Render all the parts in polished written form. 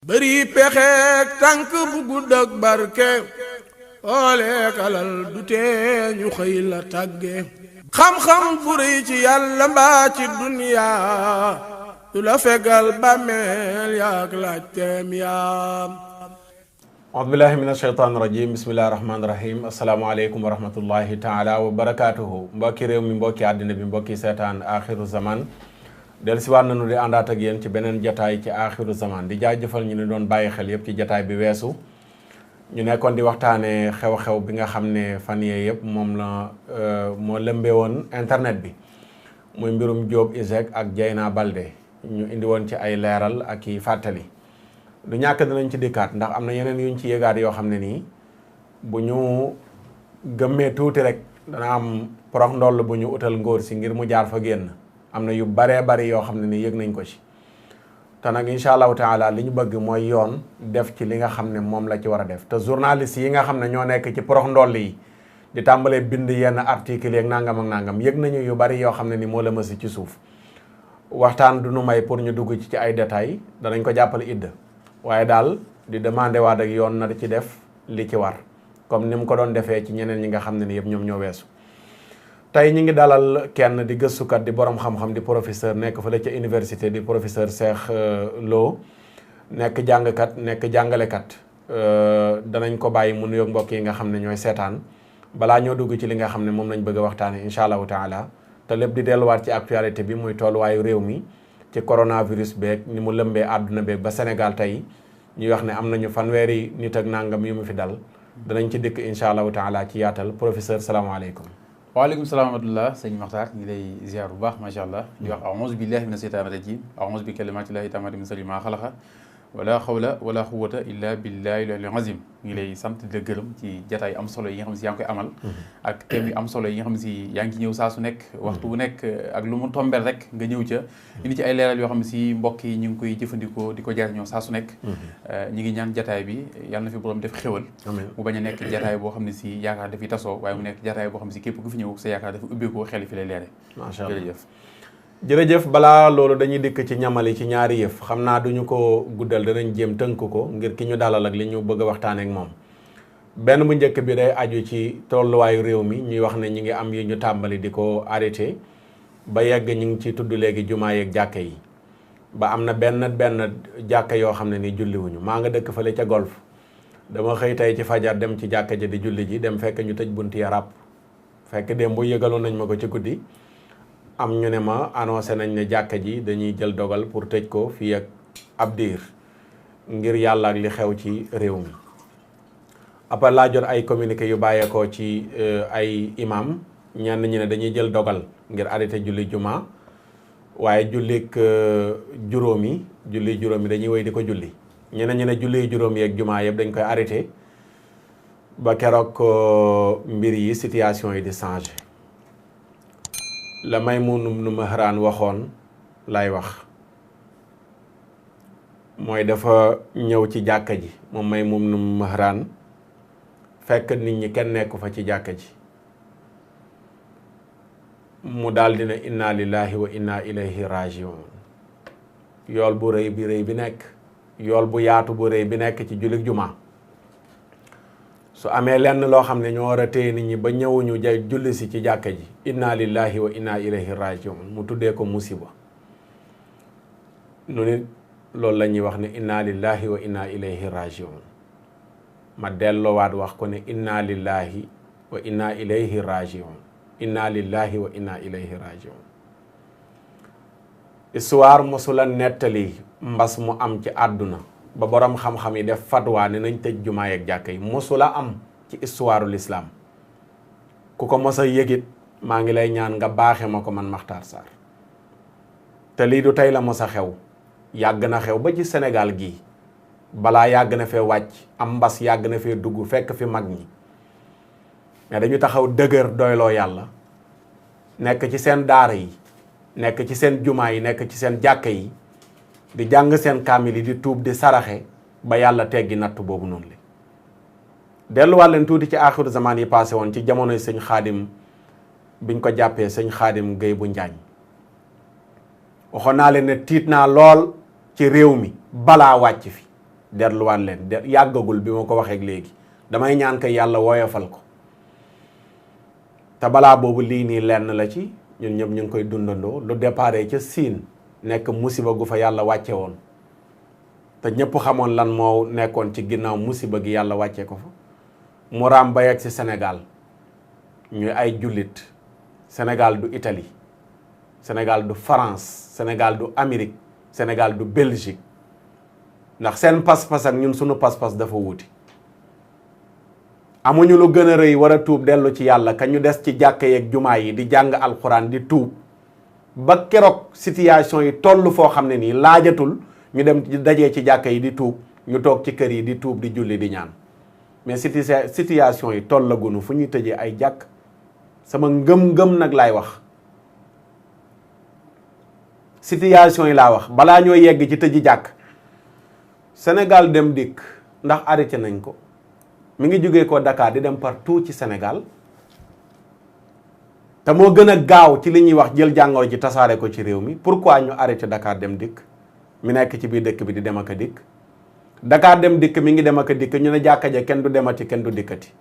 bëri pexeek tànk bu gudd ak barke ooleek alal du tee ñu xëy la tàgge xam-xam bu rëy ci yàlla mbaa ci duniyaa du la fegal bàmmeel yaak laajteem yaam audu billahi min asheytaan rajim bismillahi rahmaani rahim asalaamaaleykum wa rahmatullahi taala wa barakaatuhu mbokki réew mi mbokki àddina bi mbokki seetaan axiru zaman del si waat nañu di àndaat ak yéen ci beneen jataay ci axiru zaman di jaajëfal ñu ne doon bàyyi xel yëpp ci jataay bi weesu ñu nekkoon di waxtaanee xew-xew bi nga xam ne fan yee yëpp moom la moo lëmbee woon internet bi muy mbirum Diop ISEG ak Dieyna Baldé ñu indi woon ci ay leeral ak i fàttali du ñàkk dinañ ci dikkaat ndax am na yeneen yuñ ci yëgaat yoo xam ne nii bu ñu gëmmee tuuti rek dana am porox ndoll bu ñu utal ngóor si ngir mu jaar fa génn am na yu baree bari yoo xam ne nii yëg nañ ko ci te nag incha allahu taala li ñu bëgg mooy yoon def ci li nga xam ne moom la ci war a def te journaliste yi nga xam ne ñoo nekk ci porox ndoll yi di tàmbalee bind yenn articles yeeg nangam ak nangam yëg nañu yu bari yoo xam ne ni moo la mësi ci suuf waxtaan du nu may pour ñu dugg ci ay détails danañ ko jàppale idda waaye daal di demandé waat ak yoon na ci def li ci war comme ni mu ko doon defee ci ñeneen ñi nga xam ne ni yëpp ñoom ñoo weesu tey ñi ngi dalal kenn di gëstukat di borom xam-xam di professeur nekk fële ca université di professeur Cheikh Lo nekk jàngkat nekk jàngalekat danañ ko bàyyi mu nuyoog mbokk yi nga xam ne ñooy seetaan balaa ñoo dugg ci li nga xam ne moom lañ bëgg a waxtaane incha allahu taala te lépp di delluwaat ci actualité bi muy tolluwaayu réew mi ci coronavirus beeg ni mu lëmbee àdduna beeg ba Sénégal tey ñuy wax ne am nañu fanweeri nit ak nangam yu mu fi dal danañ ci dëkk incha allahu taala ci yaatal professeur salaamaaleykum. waaleykum salaam wa rahmatullah sëñ Maxtaar ñu lay ziar bu baax macha allah di wax a'uuzu billahi mina shaytaani rajim a'uuzu bi kalimaatillahi taammaati min sharri maa xalaqa wala xawla wala quwwata illa billahi al-aliyyil azim ngi lay sant di la gërëm ci jataay am solo yi nga xam si yaa ngi koy amal ak thème yu am solo yi nga xam si yaa ngi ci ñëw saa su nekk waxtu bu nekk ak lu mu tombel rek nga ñëw ca indi ci ay leeral yoo xam ne si mbokk yi ñu ngi koy jëfandikoo di ko jariñoo saa su nekk ñi ngi ñaan jataay bi yàlla na fi borom def xéwal mu bañ a nekk jataay boo xam ne si yaakaar dafiy tasoo waaye mu nekk jataay boo xam ne si képp ku fi ñëw sa yaakaar dafa ubbeekoo xel fi lay leere macha allah jërëjëf jërëjëf balaa loolu dañuy dikk ci ñamali ci ñaari yëf xam naa duñu ko guddal danañ jéem tënk ko ngir ki ñu dalal ak li ñu bëgg a waxtaanee ak moom benn bu njëkk bi day aju ci tolluwaayu réew mi ñuy wax ne ñi ngi am yi ñu tàmbali di ko arrêté ba yegg ñu ngi ci tudd léegi jumaa yeeg jàkka yi ba am na benn jàkka yoo xam ne ni julliwuñu maa nga dëkk fële ca golf dama xëy tey ci fajar dem ci jàkka ja di julli ji dem fekk ñu tëj bunti ya ràpp fekk démb bu yëgaloon nañ ma ko ci guddi am ñu ne ma annoncé nañ ne jàkka ji dañuy jël dogal pour tëj ko fii ak ab diir ngir yàlla ak li xew ci réew mi après laa jot ay communiqué yu bàyyeekoo ci ay imam ñenn ñi ne dañuy jël dogal ngir arrêté julli juma waaye jullik juróomi dañuy wéy di ko julli ñeneen ñi ne julli juróomi yeeg juma yëpp dañ koy arrêté ba keroog mbir yi situation yi di changé la Maymun ibn Mihraan waxoon lay wax mooy dafa ñëw ci jàkka ji moom Maymun ibn Mihraan fekk nit ñi kenn nekku fa ci jàkka ji mu daal dina inna lillahi wa inna ilayhi rajiun yool bu rëy bi nekk yool bu yaatu bu rëy bi nekk ci jullit juma su amee lenn loo xam ne ñoo war a téye nit ñi ba ñëwuñu julli si ci jàkka ji inna lillahi wa inna ilayhi rajiun mu tuddee ko musiba nu nit loolu la ñuy wax ne inna lillahi wa inna ilayhi rajiun ma delloowaat wax ko ne inna lillahi wa inna ilayhi rajiun inna lillahi wa inna ilayhi rajiun histoire mosula nettali mbas mu am ci àdduna ba borom xam-xam yi def fatwa ne nañ tëj jumaa yeeg jàkka yi mosula am ci histoire l'islam ku ko mos a yëgit maa ngi lay ñaan nga baaxe ma ko man Makhtar Sarr te lii du tey la mos a xew yàgg na xew ba ci Sénégal gii balaa yàgg na fee wàcc am mbas yàgg na fee dugg fekk fi mag ñi mais dañu taxaw dëgër doyloo yàlla nekk ci seen daara yi nekk ci seen jumaa yi nekk ci seen jàkka yi di jàng seen kaamil yi di tuub di saraxe ba yàlla teggi nattu boobu noonu la delluwaat leen tuuti ci aaxiru zaman yi passé woon ci jamonoy sëñ xaadim biñ ko jàppee sëñ xaadim Guèye bu Njaañ waxoon naa leen ne tiit naa lool ci réew mi balaa wàcc fi delluwaat leen yàggagul bi ma ko waxee léegi damay ñaan ko yàlla woyofal ko te balaa boobu lii nii lenn la ci ñun ñëpp ñu ngi koy dundandoo lu déparé ca Siin nekk musiba gu fa yàlla wàcce woon te ñëpp xamoon lan moo nekkoon ci ginnaaw musiba gi yàlla wàcce ko fa mu raam ba yegg ci Sénégal ñuy ay jullit Sénégal du Italie Sénégal du France Sénégal du Amérique Sénégal du Belgique ndax seen pas-pas ak ñun sunu pas-pas dafa wuti amuñu lu gën a rëy war a tuub dellu ci yàlla ka ñu des ci jàkka yeeg jumaa yi di jàng alxuraan di tuub ba keroog situation yi toll foo xam ne nii laajatul ñu dem dajee ci jàkka yi di tuub ñu toog ci kër yi di tuub di julli di ñaan mais situation yi tollagunu fu ñuy tëjee ay jàkk sama ngëm-ngëm nag laay wax situation yi laa wax balaa ñoo yegg ci tëji jàkk Sénégal dem dikk ndax arrêté nañ ko mi ngi jógee ko Dakar di dem partout ci Sénégal te moo gën a gaaw ci li ñuy wax jël jàngoro ji tasaare ko ci réew mi pourquoi ñu arrêté Dakar dem dikk mi nekk ci biir dëkk bi di dem ak a dikk Dakar dem dikk mi ngi dem ak a dikk ñu ne jàkka ja kenn du demati kenn du dikkati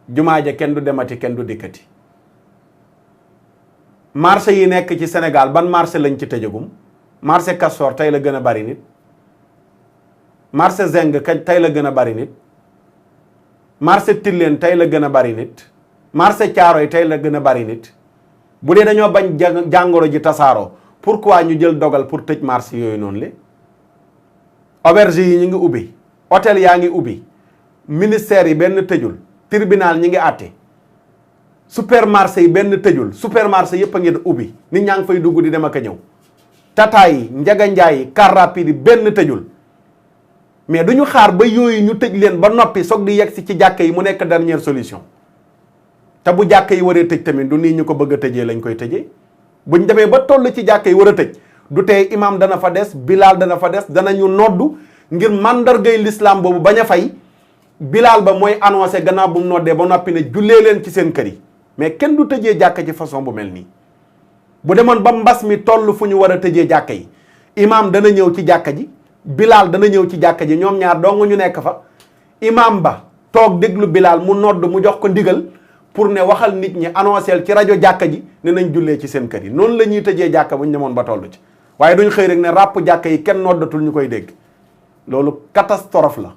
jumaa ja kenn du demati kenn du dikkati marché yi nekk ci Sénégal ban marché lañ ci tëjagum marché Castor tey la gën a bari nit marché Zeng tey la gën a bari nit marché Tilène tey la gën a bari nit marché Thiaroye tey la gën a bari nit bu dee dañoo bañ jàngoro ji tasaaroo pourquoi ñu jël dogal pour tëj marché yooyu noonu le auberge yi ñu ngi ubbi hôtel yaa ngi ubbi ministère yi benn tëjul tribunal ñi ngi àtte supermarché yi benn tëjul supermarché yëpp a ngi ubbi nit ñaa ngi fay dugg di dem ak a ñëw tata yi njaga njaay yi car rapide yi benn tëjul mais du ñu xaar ba yooyu ñu tëj leen ba noppi soog di yegg si ci jàkka yi mu nekk dernière solution te bu jàkka yi waree tëj tamit du nii ñu ko bëgg a tëjee lañ koy tëjee buñ demee ba toll ci jàkka yi war a tëj du tey imam dana fa des bilaal dana fa des danañu noddu ngir mandargay l'islam boobu bañ a fay bilaal ba mooy annoncé gannaaw bu mu noddee ba noppi ne jullee leen ci seen kër yi mais kenn du tëjee jàkka ci façon bu mel nii bu demoon ba mbas mi toll fu ñu war a tëjee jàkka yi imam dana ñëw ci jàkka ji bilaal dana ñëw ci jàkka ji ñoom ñaar dong ñu nekk fa imam ba toog déglu bilaal mu nodd mu jox ko ndigal pour ne waxal nit ñi annoncé ci rajo jàkka ji ne nañ jullee ci seen kër yi noonu la ñuy tëjee jàkka bu ñu demoon ba toll ci waaye duñ xëy rek ne ràpp jàkka yi kenn noddatul ñu koy dégg loolu catastrophe la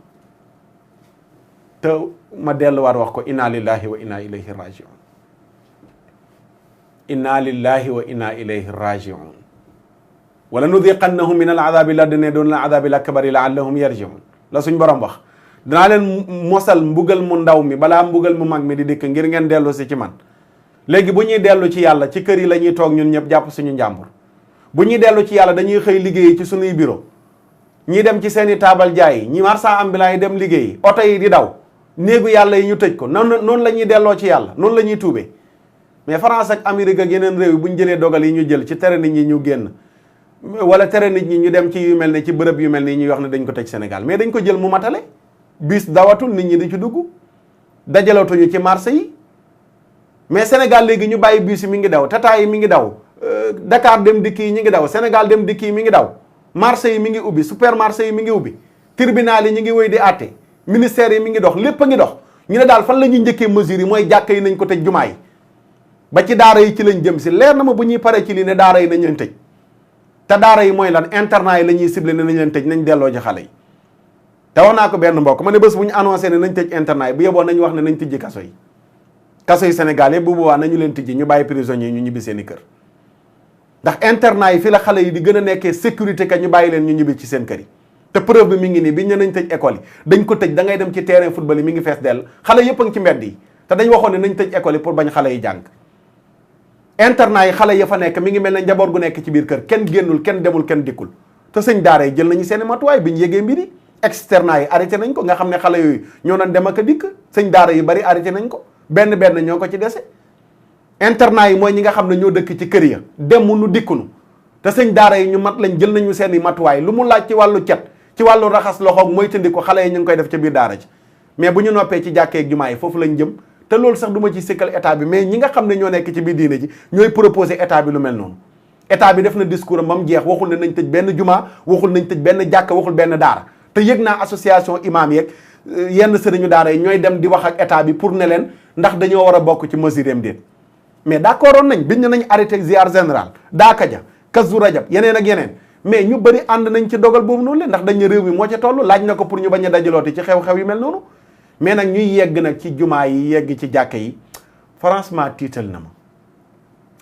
te ma delluwaat wax ko inna lillahi wa inna ilayhi rajiun inna lillahi wa inna ilayhi rajiun wala nudiqannahum min al adabi ladne doon la adabi lakbari laallahum yarjiun la suñ borom wax danaa leen mosal mbugal mu ndaw mi balaa mbugal mu mag mi di dikk ngir ngeen dellu si ci man léegi bu ñuy dellu ci yàlla ci kër yi la ñuy toog ñun ñëpp jàpp suñu njàmbur bu ñuy dellu ci yàlla dañuy xëy liggéeyi ci suñuy bureau ñii dem ci seeni taabal jaay ñi marchand ambulant yi dem liggéeyi oto yi di daw néegu yàlla yi ñu tëj ko noonu la ñuy delloo ci yàlla noonu la ñuy tuubee mais France ak Amérique ak yeneen réew yi bu ñu jëlee dogal yi ñu jël ci tere nit ñi ñu génn wala tere nit ñi ñu dem ci yu mel ne ci bërëb yu mel ne ñuy wax ne dañ ko tëj Sénégal mais dañ ko jël mu matale bis dawatul nit ñi di ci dugg dajalatuñu ci marché yi mais Sénégal léegi ñu bàyyi bis yi mi ngi daw tata yi mi ngi daw Dakar dem dikk yi ñi ngi daw Sénégal dem dikk yi mi ngi daw marché yi mi ngi ubbi supermarché yi mi ngi ubbi tribunal yi ñu ngi wéy di àtte ministère yi mi ngi dox lépp a ngi dox ñu ne daal fan la ñuy njëkkee mesures yi mooy jàkka yi nañ ko tëj jumaa yi ba ci daara yi ci lañ jëm si leer na ma bu ñuy paree ci lii ne daara yi nañ leen tëj te daara yi mooy lan internat yi la ñuy ciblé ne nañ leen tëj nañ delloo ci xale yi te wax naa ko benn mbokk ma ne bés bu ñu annoncé ne nañ tëj internat yi bu yeboo nañ wax ne nañ tijji kaso yi Sénégal yëpp bu boobaa nañu leen tijji ñu bàyyi prisonniers yi ñu ñibbi seen i kër ndax internat yi fi la xale yi di gën a nekkee sécurité ka ñu bàyyi leen ñu ñibbi ci seen kër yi te preuve bi mi ngi nii biñ ne nañ tëj école yi dañ ko tëj da ngay dem ci terrain football yi mi ngi fees dell xale yëpp a ngi ci mbedd yi te dañ waxoon ne nañ tëj école yi pour bañ xale yi jàng internat yi xale ya fa nekk mi ngi mel ne njaboot gu nekk ci biir kër kenn génnul kenn demul kenn dikkul te sëñ daara yi jël nañu seen i matuwaay bi ñu yégee mbiri externat yi arrêté nañ ko nga xam ne xale yooyu ñoo doon dem ak a dikk sëñ daara yu bari arrêté nañ ko benn ñoo ko ci dese internat yi mooy ñi nga xam ne ñoo dëkk ci kër ya demunu dikkunu te sëñ daara yi ñu mat lañ jël nañu seen i matuwaay lu mu laaj ci wàllu cet ci wàllu raxas loxoog mooy tëndi ko xale yi ñu ngi koy def ca biir daara ci mais bu ñu noppee ci jàkkee ak jumaa yi foofu lañ jëm te loolu sax du ma ci sikkal état bi mais ñi nga xam ne ñoo nekk ci biir diine ji ñooy proposé état bi lu mel noonu état bi def na discours am ba mu jeex waxul ne nañ tëj benn jumaa waxul nañ tëj benn jàkka waxul benn daara te yëg naa association imam yeeg yenn sëriñu daara yi ñooy dem di wax ak état bi pour ne leen ndax dañoo war a bokk ci mesure am déet mais d'accord nañ biñ ne nañ arrêté ziar général daaka ja kazu rajab yeneen ak yeneen mais ñu bëri ànd nañ ci dogal boobu noonu leen ndax dañ ne réew mi moo ca toll laaj na ko pour ñu bañ a dajalooti ci xew-xew yu mel noonu mais nag ñuy yegg nag ci jumaa yi yegg ci jàkka yi franchement tiital na ma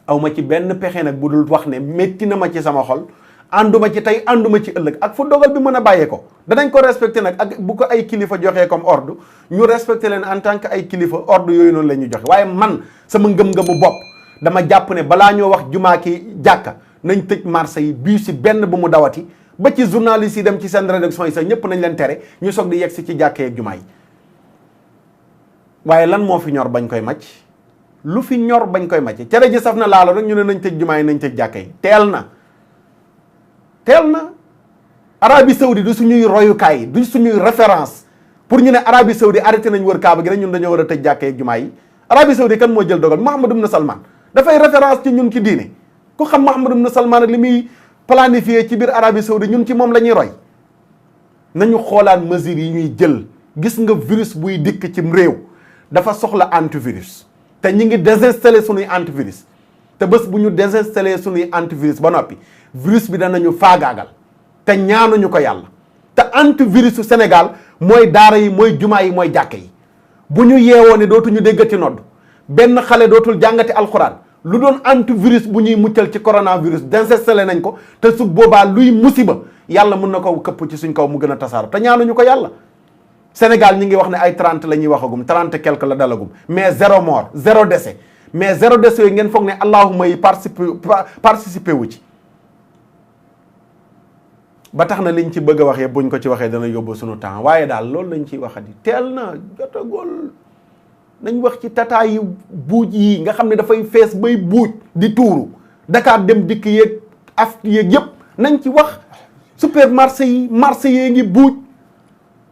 aw ma ci benn pexe nag bu dul wax ne métti na ma ci sama xol ànduma ci tey ànduma ci ëllëg ak fu dogal bi mën a bàyyee ko danañ ko respecté nag ak bu ko ay kilifa joxee comme ordre ñu respecté leen en tant que ay kilifa ordre yooyu noonu la ñuy joxe waaye man sama ngëm-ngëmu bopp dama jàpp ne balaa ñoo wax jumaa ki jàkka nañ tëj marché yi bii si benn bu mu dawati ba ci journalistes yi dem ci seen rédaction yi sax ñëpp nañ leen tere ñu soog di yegg si ci jàkkee ak jumaa yi waaye lan moo fi ñor bañ koy màcc lu fi ñor bañ koy màcc cere ji saf na laalo rek ñu ne nañ tëj jumaa yi nañ tëj jàkka yi teel na Arabie Saoudi du suñuy royukaay du suñuy référence pour ñu ne Arabie Saoudi arrêté nañ wër Kaaba gi rek ñun dañoo war a tëj jàkka ak jumaa yi Arabie Saoudi kan moo jël dogal Mohammed ibn Salman dafay référence ci ñun ci diine ku xam Mohammed ibn Salman ak li muy planifié ci biir Arabie Saoudi ñun ci moom la ñuy roy nañu xoolaat mesures yi ñuy jël gis nga virus buy dikk ci réew dafa soxla antivirus te ñi ngi désinstallé suñuy antivirus te bés bu ñu désinstallé suñuy antivirus ba noppi virus bi danañu faagaagal te ñaanuñu ko yàlla te antivirus su Sénégal mooy daara yi mooy jumaa yi mooy jàkka yi bu ñu yeewoo ne dootuñu déggati nodd benn xale dootul jàngati alxuraan lu doon antivirus bu ñuy muccal ci coronavirus désinstallé nañ ko te su boobaa luy musiba yàlla mën na ko këpp ci suñ kaw mu gën a tasaaro te ñaanuñu ko yàlla Sénégal ñi ngi wax ne ay 30 la ñuy waxagum 30 quelque la dalagum mais 0 mort 0 décès mais 0 décès yooyu ngeen foog ne allahuma yi participé wu ci ba tax na liñ ci bëgg a waxee buñ ko ci waxee dana yóbbu suñu temps waaye daal loolu lañ ciy waxati teel na jotagul nañ wax ci tata yi buuj yi nga xam ne dafay fees bay buuj di tuuru Dakar dem dikk yeeg af yeeg yëpp nañ ci wax supermarché yi marché yee ngi buuj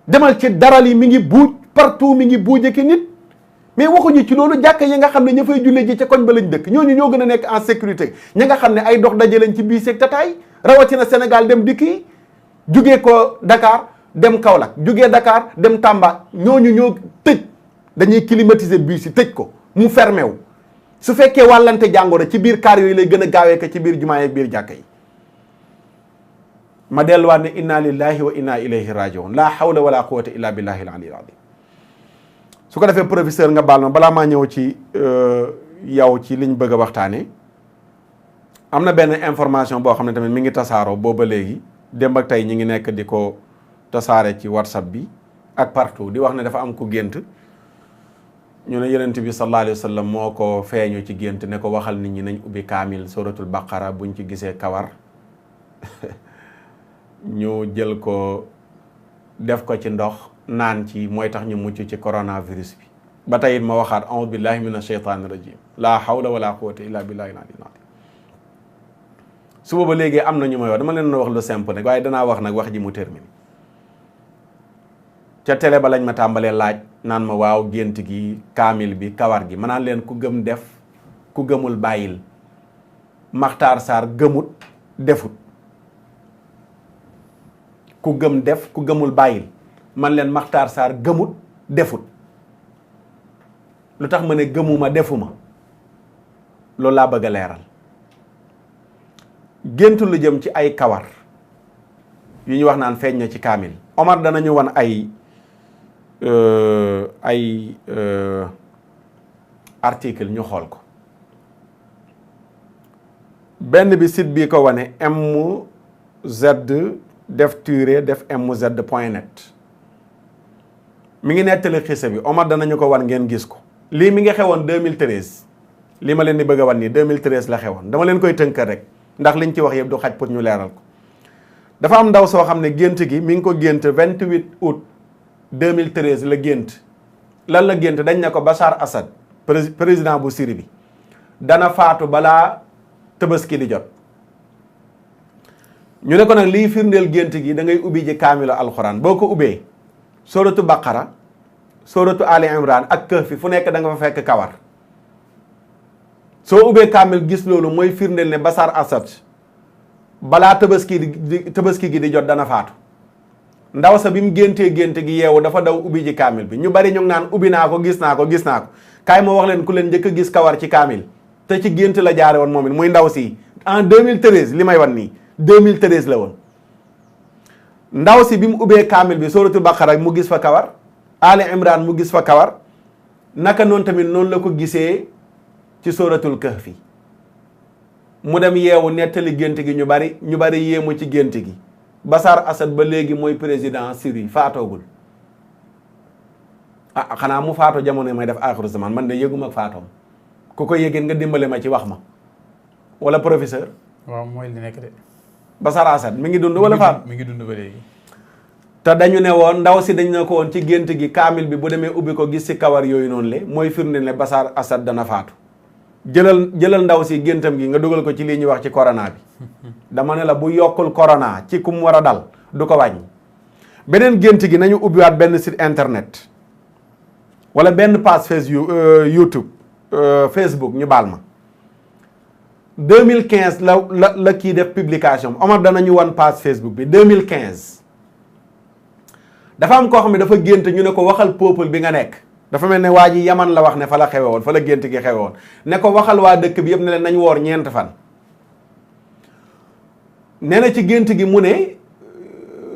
demal ci daral yi mi ngi buuj partout mi ngi buuj ak nit mais waxuñu ci loolu jàkka yi nga xam ne ña fay jullee ji ca koñ ba lañ dëkk ñooñu ñoo gën a nekk en sécurité ña nga xam ne ay dox daje lañ ci bii seeg tata yi rawatina Sénégal dem dikk yi jugee ko Dakar dem Kaolack jugee Dakar dem Tamba ñooñu ñoo tëj dañuy climatiser bus yi tëj ko mu fermé wu su fekkee wàllante jàngoro ci biir kaar yooyu lay gën a gaawee ko ci biir jumaa yi ak biir jàkka yi ma delluwaat ne inna lillahi wa inna ilayhi rajiun la hawla wala quwwata illa billahi al aliyyil azim su ko defee professeur nga baal ma balaa maa ñëw ci yow ci liñ bëgg a waxtaane am na benn information boo xam ne tamit mi ngi tasaaroo booba léegi démb ak tey ñi ngi nekk di ko tasaare ci WhatsApp bi ak partout di wax ne dafa am ku gént ñu ne yonent bi sallallahu alayhi wa sallam moo ko feeñu ci gént ne ko waxal nit ñi nañ ubbi kaamil suratul baqara buñ ci gisee kawar ñu jël ko def ko ci ndox naan ci mooy tax ñu mucc ci coronavirus bi ba tey it ma waxaat a'udhu billahi minash shaytanir rajim la hawla wala quwwata illa billahi al-aliyyil azim suba ba léegi am na ñu may wax dama leen na wax lu simple nag waaye danaa wax nag wax ji mu termine ca télé ba lañ ma tàmbalee laaj naan ma waaw gént gi kaamil bi kawar gi ma naan leen ku gëm def ku gëmul bàyyil Makhtar Sarr gëmut defut ku gëm def ku gëmul bàyyil man leen Makhtar Sarr gëmut defut lu tax ma ne gëmuma defuma loolu laa bëgg a leeral géntu lu jëm ci ay kawar yu ñu wax naan feeñ na ci kaamil Omar danañu wan ay article ñu xool ko benn bi site bii ko wane MZ def turé def mz.net mi ngi nettali xisa bi Omar danañu ko wan ngeen gis ko lii mi ngi xewoon 2013 li ma leen di bëgg a wan nii 2013 la xewoon dama leen koy tënkal rek ndax liñ ci wax yëpp du xaj pour ñu leeral ko dafa am ndaw soo xam ne gént gi mi ngi ko gént 28 août 2013 la gént lan la gént dañ ne ko Bachar Assad président bu Syrie bi dana faatu balaa Tabaski di jot ñu ne ko nag liy firndeel gént gi da ngay ubbi ji kaamilu alxuraan boo ko ubbee suratu Baqara suratu Ali Imran ak Kahfi fu nekk da nga fa fekk kawar soo ubbee kaamil gis loolu mooy firndeel ne Bachar Assad balaa tabaski gi di jot dana faatu ndaw sa bi mu géntee gént gi yeewu dafa daw ubbi ji kaamil bi ñu bari ñu ngi naan ubbi naa ko gis naa ko kaay ma wax leen ku leen njëkk a gis kawar ci kaamil te ci gént la jaare woon moom it muy ndaw si en 2013 li may wan nii 2013 la woon. ndaw si bi mu ubbee kaamil bi suratul baqara mu gis fa kawar Ali Imran mu gis fa kawar naka noonu tamit noonu la ko gisee ci suratul kahfi mu dem yeewu nettali gént gi ñu bari yéemu ci gént gi. Bachar Assad ba léegi mooy président Syrie faatoogul xanaa mu faatoo jamono may def aaxiru zaman man de yëguma ak faatoom ku ko yëgeen nga dimbale ma ci wax ma wala professeur. waaw mooy li nekk de. Bachar Assad mi ngi dund wala faat mi ngi dund ba léegi. te dañu ne woon ndaw si dañ ne ko woon ci gént gi kaamil bi bu demee ubbi ko gis ci kawar yooyu noonu le mooy firnde ne Bachar Assad dana faatu. jëlal ndaw si géntam gi nga dugal ko ci lii ñuy wax ci corona bi dama ne la bu yokkul corona ci ku mu war a dal du ko wàññi. beneen gént gi nañu ubbiwaat benn site internet wala benn page YouTube Facebook ñu baal ma 2015 la kii def publication Omar danañu wan page Facebook bi 2015 dafa am koo xam ne dafa gént ñu ne ko waxal peuple bi nga nekk. dafa mel ne waa ji Yaman la wax ne fa la xewe woon fa la gént gi xewe woon ne ko waxal waa dëkk bi yëpp ne leen nañ woor 9 fan nee na ci gént gi mu ne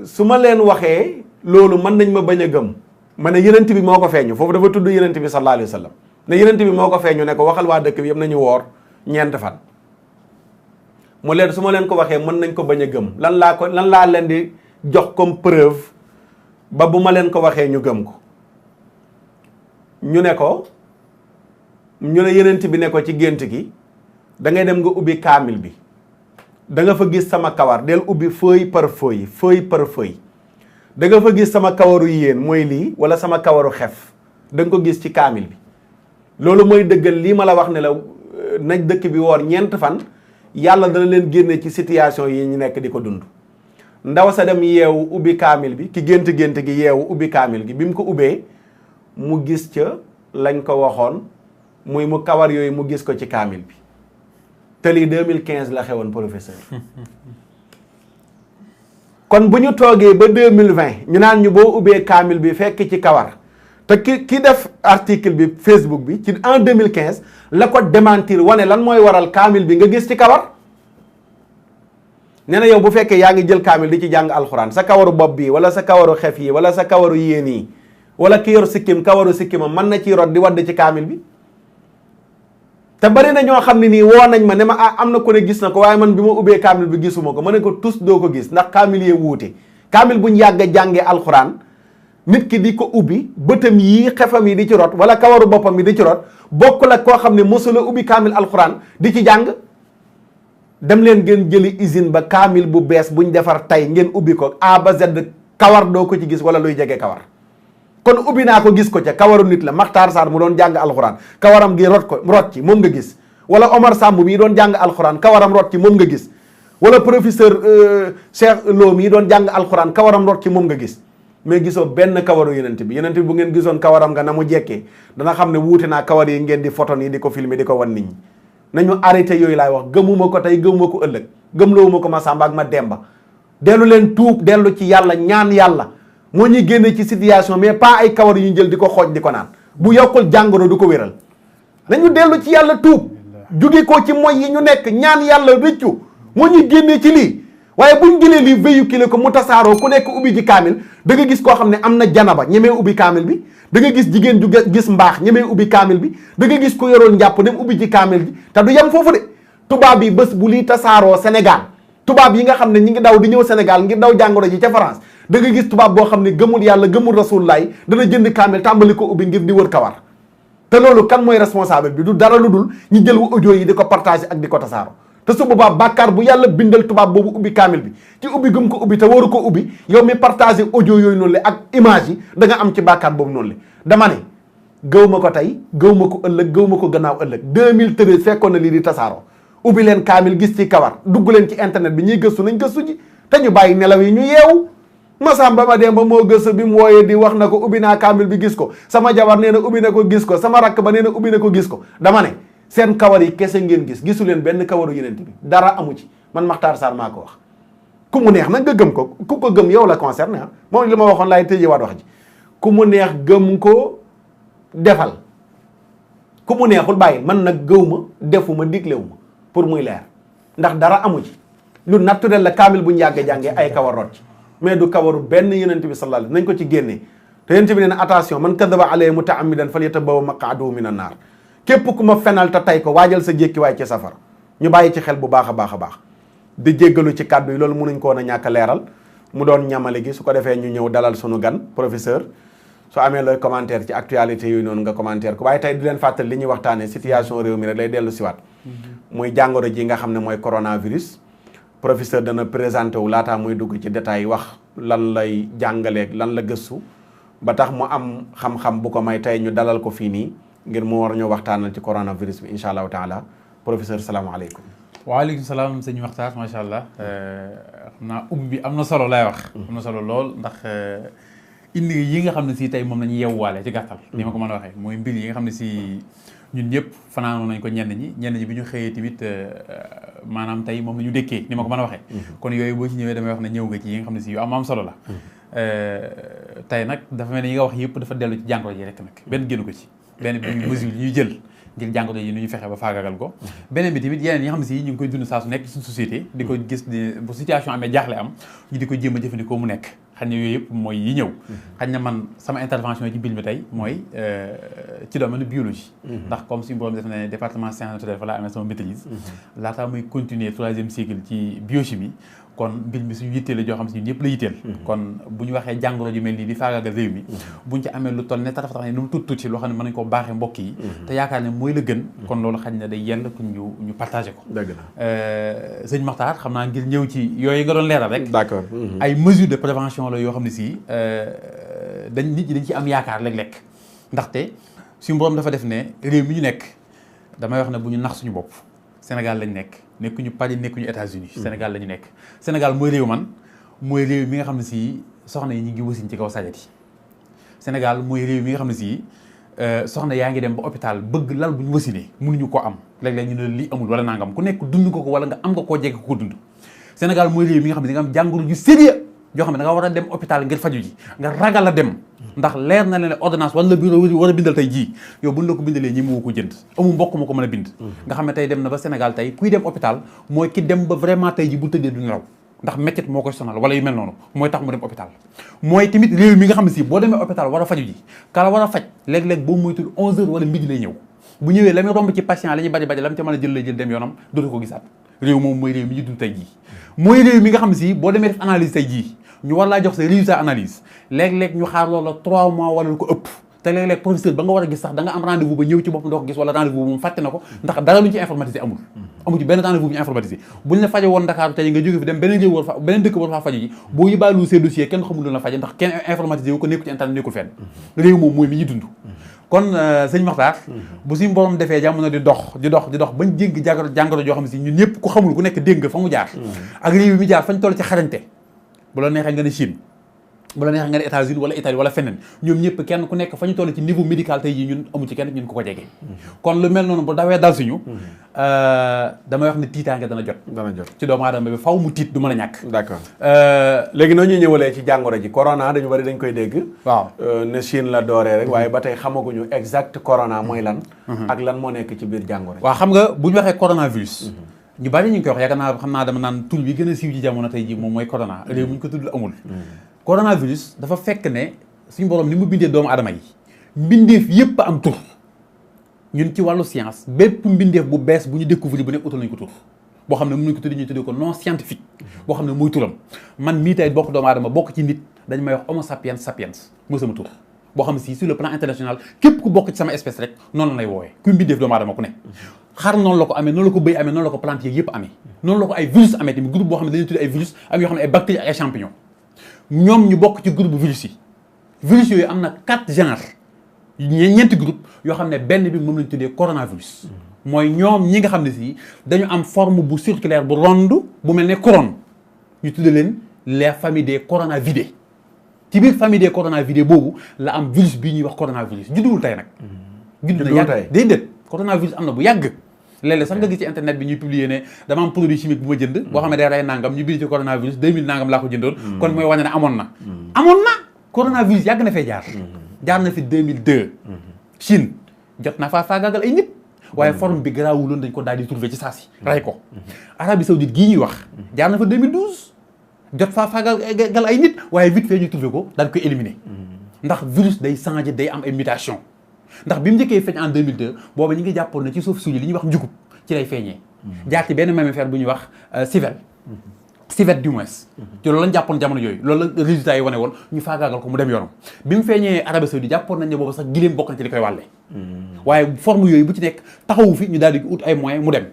su ma leen waxee loolu mën nañ ma bañ a gëm ma ne yenent bi moo ko feeñu foofu dafa tudd yenent bi sallallahu alayhi wa sallam ne yenent bi moo ko feeñu ne ko waxal waa dëkk bi yëpp nañu woor 9 fan mu leen su ma leen ko waxee mën nañ ko bañ a gëm lan laa leen di jox comme preuve ba bu ma leen ko waxee ñu gëm ko ñu ne yenent bi ne ko ci gént gi da ngay dem nga ubbi kaamil bi da nga fa gis sama kawar del ubbi feuille par feuille da nga fa gis sama kawaru yéen mooy lii wala sama kawaru xef da nga ko gis ci kaamil bi loolu mooy dëggal lii ma la wax ne la naj dëkk bi woor 9 fan yàlla dana leen génne ci situation yi ñu nekk di ko dund. ndaw sa dem yeewu ubbi kaamil bi ki gént gi yeewu ubbi kaamil gi bi mu ko ubbee mu gis ca lañ ko waxoon muy mu kawar yooyu mu gis ko ci kaamil bi te lii 2015 la xewoon professeur. kon bu ñu toogee ba 2020 ñu naan ñu boo ubbee kaamil bi fekk ci kawar te ki def article bi Facebook bi ci en 2015 la ko démentir wane lan mooy waral kaamil bi nga gis ci kawar. nee na yow bu fekkee yaa ngi jël kaamil di ci jàng alxuraan sa kawaru bopp bi wala sa kawaru xef yi wala sa kawaru yéen yi wala ki yor sikkim kawaru sikkimam mën na ciy rot di wadd ci kaamil bi. te bari na ñoo xam ne nii woo nañ ma ne ma am na ko ne gis na ko waaye man bi ma ubbee kaamil bi gisuma ko ma ne ko tus doo ko gis ndax kaamil yee wuute. kaamil buñ yàgg a jàngee alxuraan nit ki di ko ubbi bëtam yii xefam yi di ci rot wala kawaru boppam yi di ci rot bokkul ak koo xam ne mosula ubbi kaamil alxuraan di ci jàng. dem leen ngeen jëli usine ba kaamil bu bees buñ defar tey ngeen ubbi ko A ba Z kawar doo ko ci gis wala luy jege kawar. kon ubbi naa ko gis ko ca kawaru nit la Makhtar Sarr mu doon jàng alxuraan kawaram gi rot ci moom nga gis wala Omar Samb mii doon jàng alxuraan kawaram rot ci moom nga gis wala professeur Cheikh Lo mii doon jàng alxuraan kawaram rot ci moom nga gis mais gisoo benn kawaru yenent bi bu ngeen gisoon kawaram nga na mu jekkee dana xam ne wuute naa kawar yi ngeen di photo nii di ko filmer di ko wan nit ñi nañu arrêté yooyu laay wax gëmuma ko tey gëmuma ko ëllëg gëmloowuma ko ma Samba ak ma Demba dellu leen tuub dellu ci yàlla ñaan yàlla moo ñuy génne ci situation mais pas ay kawar yu ñu jël di ko xooj di ko naan bu yokkul jàngoro du ko wéral nañu dellu ci yàlla tuub jóge ko ci moy yi ñu nekk ñaan yàlla rëccu moo ñuy génnee ci lii waaye buñ jëlee lii véhiculé ko mu tasaaroo ku nekk ubbi ji kaamil da nga gis koo xam ne am na janaba ñemee ubbi kaamil bi da nga gis jigéen ju gis mbaax ñemee ubbi kaamil bi da nga gis ku yoroon njàpp dem ubbi ci kaamil bi te du yem foofu de tubaab yi bés bu lii tasaaroo Sénégal tubaab yi nga xam ne ñi ngi daw di ñëw Sénégal ngir daw jàngoro ji ca France da nga gis tubaab boo xam ne gëmul yàlla gëmul rasulullah dana jënd kaamil tàmbali ko ubbi ngir di wër kawar te loolu kan mooy responsable bi du dara lu dul ñu jël audio yi di ko partagé ak di ko tasaaro te su boobaa bàkkaar bu yàlla bindal tubaab boobu ubbi kaamil bi ci ubbi gëm ko ubbi te waru ko ubbi yow mi partagé audio yooyu noonu le ak image yi da nga am ci bàkkaar boobu noonu le dama ne gëw ma ko tey gëw ma ko ëllëg gëw ma ko gannaaw ëllëg 2013 fekkoon na lii di tasaaroo ubbi leen kaamil gis ci kawar dugg leen ci internet bi ñuy gëstu nañ gëstu ji te ñu bàyyi nelaw yi ñu yeewu Masamba ma dem ba moo gëstu bi mu wooyee di wax na ko ubbi naa kaamil bi gis ko sama jabar nee na ubbi na ko gis ko sama rakk ba nee na ubbi na ko gis ko dama ne seen kawar yi kese ngeen gisu leen benn kawaru yenent bi dara amu ci man Makhtar Sarr maa ko wax ku mu neex nag nga gëm ko ku ko gëm yow la concerné moom li ma waxoon laay tëjewaat wax ji ku mu neex gëm ko defal ku mu neexul bàyyi man nag gëw ma defuma diglewu ma pour muy leer ndax dara amu ci lu naturel la kaamil bu ñu yàggee jàngee ay kawar rot ci mais du kawaru benn yonent bi sallallahu alayhi nañ ko ci génnee te yonent bi nee na attention man kadaba alayhi mutaammidan falyatabawwa maq'adahu minan naar képp ku ma fenal te tay ko waajal sa jékkiwaay ci safara ñu bàyyi ci xel bu baax a baax a baax di jéggalu ci kàddu yi loolu mënuñ ko woon a ñàkk a leeral mu doon ñamale gi su ko defee ñu ñëw dalal sunu gan professeur soo amee looy commentaire ci actualité yooyu noonu nga commentaire ko waaye tey di leen fàttali li ñuy waxtaanee situation réew mi rek lay dellu siwaat muy jàngoro ji nga xam ne mooy coronavirus professeur dana présenté wu laataa muy dugg ci détails yi wax lan lay jàngaleeg lan la gëstu ba tax mu am xam-xam bu ko may tey ñu dalal ko fii nii ngir mu war ñoo waxtaanal ci coronavirus bi incha allahu taala professeur salaamaaleykum. waaleykum salaam sëñ Maxtaar macha allah xam naa ubbi bi am na solo lay wax. am na solo lool ndax indi yi nga xam ne si tey moom la ñu yeewuwaale ci gàttal. ni ma ko mën a waxee mooy mbir yi nga xam ne si ñun ñëpp fanaanoon nañ ko ñenn ñi bi ñu xëyee tamit maanaam tey moom la ñu dékkee ni ma ko mën a waxee. kon yooyu boo ci ñëwee damay wax ne ñëw nga ci yi nga xam ne si yu am solo la. tey nag dafa mel ni yi nga wax yëpp dafa dellu ci jàngoro ji rek nag benn génn ko ci benn bi mesure yi ñuy jël. ngir jàngoro yi nu ñu fexe ba faagagal ko beneen bi tamit yeneen yi nga xam ne si ñu ngi koy dund saa su nekk suñu société di ko gis bu situation amee jaaxle am ñu di ko jéem a jëfandikoo mu nekk xañ na yooyu yëpp mooy yi ñëw xañ na man sama intervention ci mbir mi tey mooy ci domaine biologie ndax comme suñu borom def na ne département sciences naturelles fa laa amee sama maîtrise laataa muy continuer 3e cycle ci biochimie kon mbir mi suñu yitteel la joo xam si ñun ñëpp la yitteel kon bu ñu waxee jàngoro ju mel nii di faagaagal réew mi buñ ci amee lu toll ne tax ne nu mu tuuti loo xam ne mën nañ koo baaxee mbokk yi te yaakaar ne mooy la gën kon loolu xañ na day yell ku ñu partagé ko dëgg la sëñ Maxtaar xam naa ngir ñëw ci yooyu nga doon leeral rek d'accord ay mesures de prévention la yoo xam ne si nit ñi dañ ci am yaakaar léeg-léeg ndaxte suñu borom dafa def ne réew mi ñu nekk damay wax ne bu ñu nax suñu bopp Sénégal lañ nekkuñu Paris nekkuñu États-Unis Sénégal la ñu nekk Sénégal mooy réew mooy réew mi nga xam ne si soxna yi ñu ngi wasin ci kaw sajet yi Sénégal mooy réew mi nga xam ne si soxna yaa ngi dem ba hôpital bëgg lal bu ñu wasinee mënuñu ko am léeg-léeg ñu ne lii amul wala nangam ku nekk dund ko wala nga am nga koo jege ko dund Sénégal mooy réew mi nga xam ne nga am jàngoro ju sérieux yoo xam ne da nga war a dem hôpital ngir faju ji nga ragal a dem ndax leer na leen ne ordonnance wala bureau war a bindal tey jii yow buñ la ko bindalee ñi mu ko jënd amul mbokk ma ko mën a bind nga xam ne tey dem na ba Sénégal tey kuy dem hôpital mooy ki dem ba vraiment tey ji bu tëddee du nelaw ndax méttit moo koy sonal wala yu mel noonu mooy tax mu dem hôpital mooy tamit réew mi nga xam ne si boo demee hôpital war a faju ji kala war a faj léeg-léeg boo moytul 11h wala midi lay ñëw bu ñëwee la muy romb ci patient la ñuy bari la mu ca mën a jël lay jël dem yoonam dootu ko gisaat réew moom mooy réew mi ñu dund tey jii mooy réew mi nga xam ne si boo demee def analyse tey jii ñu war laa jox sa résultat analyse léeg-léeg ñu xaar loola 3 mois wala lu ko ëpp te léeg-léeg professeur ba nga war a gis sax da nga am rendez-vous ba ñëw ci boppam doo ko gis wala rendez-vous bu mu fàtte na ko ndax dara lu ñu ci informatisé amul ci benn rendez-vous bu ñu informatisé buñ la faje woon Dakar tey nga jóge fi dem beneen réew beneen dëkk war faa faju ji boo yibaalu ces dossiers kenn xamul lu la faje ndax kenn informatisé wu ko nekku ci internet nekkul fenn réew moom mooy mi ñu dund kon sëñ Maxtaar bu suñu borom defee jamono di dox bañ jégg jàngoro joo xam ne si ñun ñëpp ku xamul ku nekk dégg nga fa mu jaar ak réew yi mu jaar fañ toll ci xarañte bu la neexee nga ne Chine bu la neexee nga ne États-Unis wala Italie wala feneen ñoom ñëpp kenn ku nekk fa ñu toll ci niveau médical tey jii ñun amu ci kenn ñun ko jege kon lu mel noonu bu dawee dal suñu damay wax ne tiitaange dana jot ci doomu aadama bi faw mu tiit du mën a ñàkk d'accord léegi noo ñuy ñëwalee ci jàngoro ji corona dañu bari dañ koy dégg waaw ne Chine la dooree rek waaye ba tey xamaguñu exact corona mooy lan ak lan moo nekk ci biir jàngoro ji waaw xam nga bu ñu waxee coronavirus ñu bari ñu ngi koy wax yaakaar naa xam naa dama naan tur bi gën a siiw ci jamono tey ji moom mooy corona réew mu ñu ko tudd amul coronavirus dafa fekk ne suñu borom ni mu bindee doomu adama yi mbindeef yépp am tur ñun ci wàllu science bépp mbindeef bu bees bu ñu découvrir bu nekk utal nañu ko tur boo xam ne mën nañu ko tuddee ñu tuddee ko non scientifique boo xam ne mooy turam man mii tey bokk doomu adama bokk ci nit dañ may wax homo sapiens sapiens mooy sama tur boo xam ne si sur le plan international képp ku bokk ci sama espèce rek noonu la lay woowee kuy mbindeef doomu adama ku ne xar noonu la ko amee noonu la ko bëy amee noonu la ko plante yeeg yëpp amee noonu la ko ay virus amee tamit groupe boo xam ne dañuy tuddee ay virus am yoo xam ne ay bactéries ak ay champignons ñoom ñu bokk ci groupe virus yi virus yooyu am na 4 genres ñeenti groupe yoo xam ne benn bi moom lañu tuddee coronavirus mooy ñoom ñi nga xam ne si dañu am forme bu circulaire bu ronde bu mel ne couronne ñu tuddee leen les familles des coronavidés ci biir famille des coronavidés boobu la am virus bii ñuy wax coronavirus judduwul tey nag judd na yàgg déedéet coronavirus am na bu yàgg léeg-léeg sax nga gis ci internet bi ñuy publier ne dama am produit chimique bu ma jënd boo xam ne day rey nangam ñu bind ci coronavirus 2000 nangam laa ko jëndoon kon mooy wane ne amoon na coronavirus yàgg na fee jaar na fi 2002 Chine jot na faa faagaagal ay nit waaye forme bi garaawuloon dañ ko daal di trouver ci saa si rey ko Arabie Saoudite gii ñuy wax jaar na fa 2012 jot faa faagaagal ay nit waaye vite fait ñu trouver ko daal koy éliminer ndax virus day changer day am ay mutation ndax bi mu njëkkee feeñ en 2002 booba ñi ngi jàppoon ne ci suuf suñu li ñuy wax njugub ci lay feeñee jaar ci benn mammifère bu ñuy wax civette du moins ci loolu lañ jàppoon jamono yooyu loolu la résultat yi wane woon ñu faagaagal ko mu dem yoonam bi mu feeñee Arabie Saoudite jàppoon nañ ne boobu sax giléem bokk na ci li koy wàlle waaye forme yooyu bu ci nekk taxawu fi ñu daal di ut ay moyens mu dem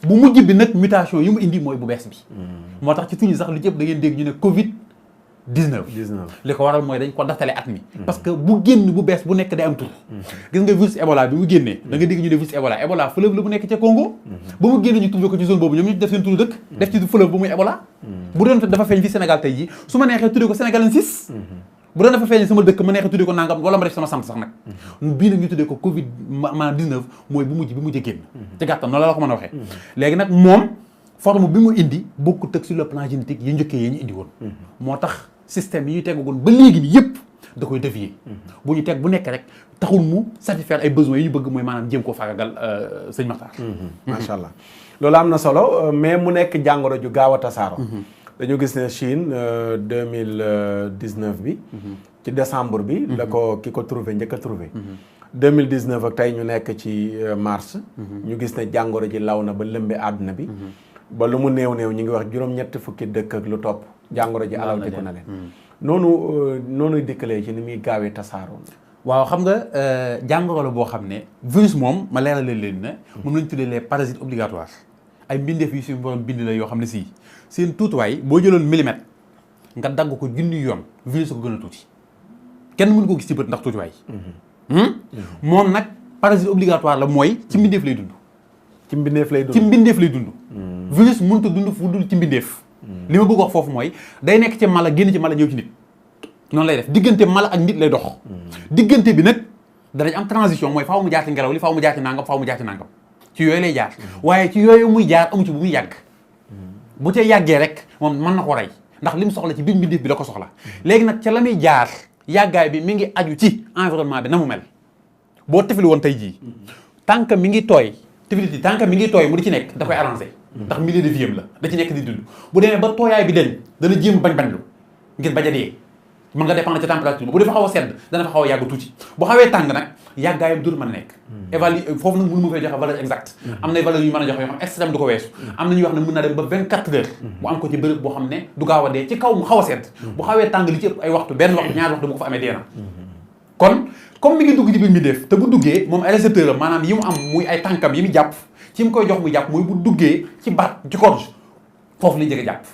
bu mujj bi nag mutation yi mu indi mooy bu bees bi moo tax ci tuñu sax li ci ëpp da ngeen dégg ñu ne Covid 19 li ko waral mooy dañ ko daftale at mi parce que bu génn bu bees bu nekk day am tur gis nga virus Ebola bi mu génnee da nga dégg ñu ne virus Ebola fleuve la bu nekk ca Congo ba mu génne ñu tuddee ko ci zone boobu ñoom ñu def seen turu dëkk def ci fleuve bu muy Ebola bu doon dafa feeñ fi Sénégal tey jii su ma neexee tuddee ko Sénégalensis bu doon dafa feeñ sama dëkk ma neexee tuddee ko nangam wala ma def sama sant sax nag bii nag ñu tuddee ko Covid maanaam 19 mooy bu mujj génn ci gàttal noonu la ko mën a waxee léegi nag moom forme bi mu indi bokkut ak sur le plan génétique yi njëkkee yi ñu indi woon moo tax système yi ñu tegagoon ba léegi nii yëpp da koy dévier bu ñu teg bu nekk rek taxul mu satisfaire ay besoins yi ñu bëgg mooy maanaam jéem koo faagagal sëñ Makhtar. macha allah loolu am na solo mais mu nekk jàngoro ju gaaw a tasaaroo. dañu gis ne Chine 2019 bi. ci décembre bi. la ko ki ko trouvé njëkk a trouvé. 2019 ak tey ñu nekk ci mars. ñu gis ne jàngoro ji law na ba lëmbe àdduna bi. ba lu mu néew ñu ngi wax juróom-ñetti fukki dëkk ak lu topp. jàngoro ji alawtiku na leen noonu dikkalee ci ni muy gaawee tasaaroo. waaw xam nga jàngoro la boo xam ne virus moom ma leeralal leen ne moom lañ tuddee les parasites obligatoires ay mbindeef yu suñu borom bind la yoo xam ne si seen tuutiwaay boo jëloon millimètre nga dagg ko junni yoon virus ko gën a tuuti kenn mënu ko gis ci bët ndax tuutiwaay moom nag parasite obligatoire la mooy ci mbindeef lay dund ci mbindeef lay dund virus mënut a dund fu dul ci mbindeef li ma bëgg wax foofu mooy day nekk ci mala génn ci mala ñëw ci nit noonu lay def diggante mala ak nit lay dox diggante bi nag danañ am transition mooy faaw mu jaar ci ngelaw li faaw mu jaar ci nangam ci yooyu lay jaar waaye ci yooyu muy jaar amu ci bu muy yàgg bu ca yàggee rek moom mën na ko rey ndax li mu soxla ci biir mbindeef bi la ko soxla léegi nag ca la muy jaar yàggaay bi mi ngi aju ci environnement bi na mu mel boo tefli woon tey jii tànk mi ngi tooy tefli tànk mi ngi tooy mu di ci nekk da koy arrangé ndax milieu de vie la da ci nekk di dund bu demee ba tooyaay bi deñ dana jéem bañ lu ngir bañ a dee mën nga dépendre ci température bu dafa xaw a sedd dana fa xaw a yàgg tuuti bu xawee tàng nag yàggaayam dur mën a nekk évaluer foofu nag mënu ma fay joxe valeur exacte am na valeur yu mën a joxe yoo xam extrême du ko weesu am na ñuy wax ne mën na dem ba 24 heures bu am ko ci bërëb boo xam ne du gaaw a dee ci kaw mu xaw a sedd bu xawee tàng li ci ëpp ay waxtu benn waxtu ñaari waxtu bu ko fa amee dee na kon comme mi ngi dugg ci biir mi def te bu duggee moom ay récepteur am maanaam yi mu am muy ay tànkam yi mu jàpp ci mu koy jox muy jàpp mooy bu duggee ci baat ci gorge foofu lañ jëkk a jàpp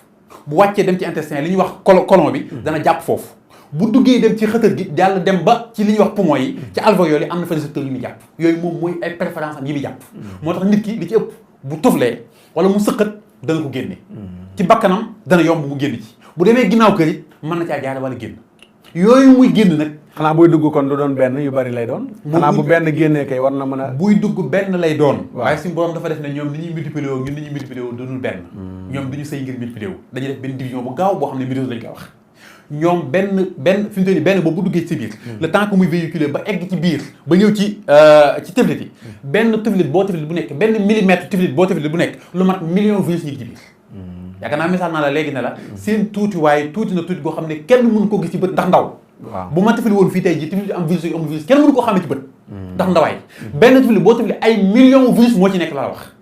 bu wàccee dem ci intestin li ñuy wax colon bi dana jàpp foofu bu duggee dem ci xëtër gi yàlla dem ba ci li ñuy wax poumon yi ci alvéoles yi am na fa récepteur yu muy jàpp yooyu moom mooy ay préférence am yi muy jàpp moo tax nit ki li ci ëpp bu tuflee wala mu sëqat dana ko génne ci bakkanam dana yomb mu génn ci bu demee ginnaaw kër it mën na caa jaare wala génn yooyu muy génn nag xanaa buy dugg kon du doon benn yu bari lay doon xanaa bu benn génnee kay war na mën a buy dugg benn lay doon waaye suñu borom dafa def ne ñoom ni ñuy multiplier woo ñun ni ñuy multiplier woo doonul benn ñoom duñu sëy ngir multiplier wu dañuy def benn division bu gaaw boo xam ne mbir lañ koy wax ñoom benn fi mu toll nii benn boobu bu duggee ci biir le temps que muy véhiculer ba egg ci biir ba ñëw ci tiflit yi benn tiflit boo tiflit bu nekk benn millimètre tiflit boo tiflit bu nekk lu mat million virus ñi ngi ci biir yaakaar naa misaal naa la léegi ne la seen tuuti waaye tuuti na tuuti goo xam ne kenn mënu ko gis ci bët ndax ndaw bu ma tifli woon fii tey ji tiflit am virus yu amul virus kenn mënu koo xamee ci bët ndax ndawaay benn tiflit boo tiflit ay million virus moo ci nekk la wax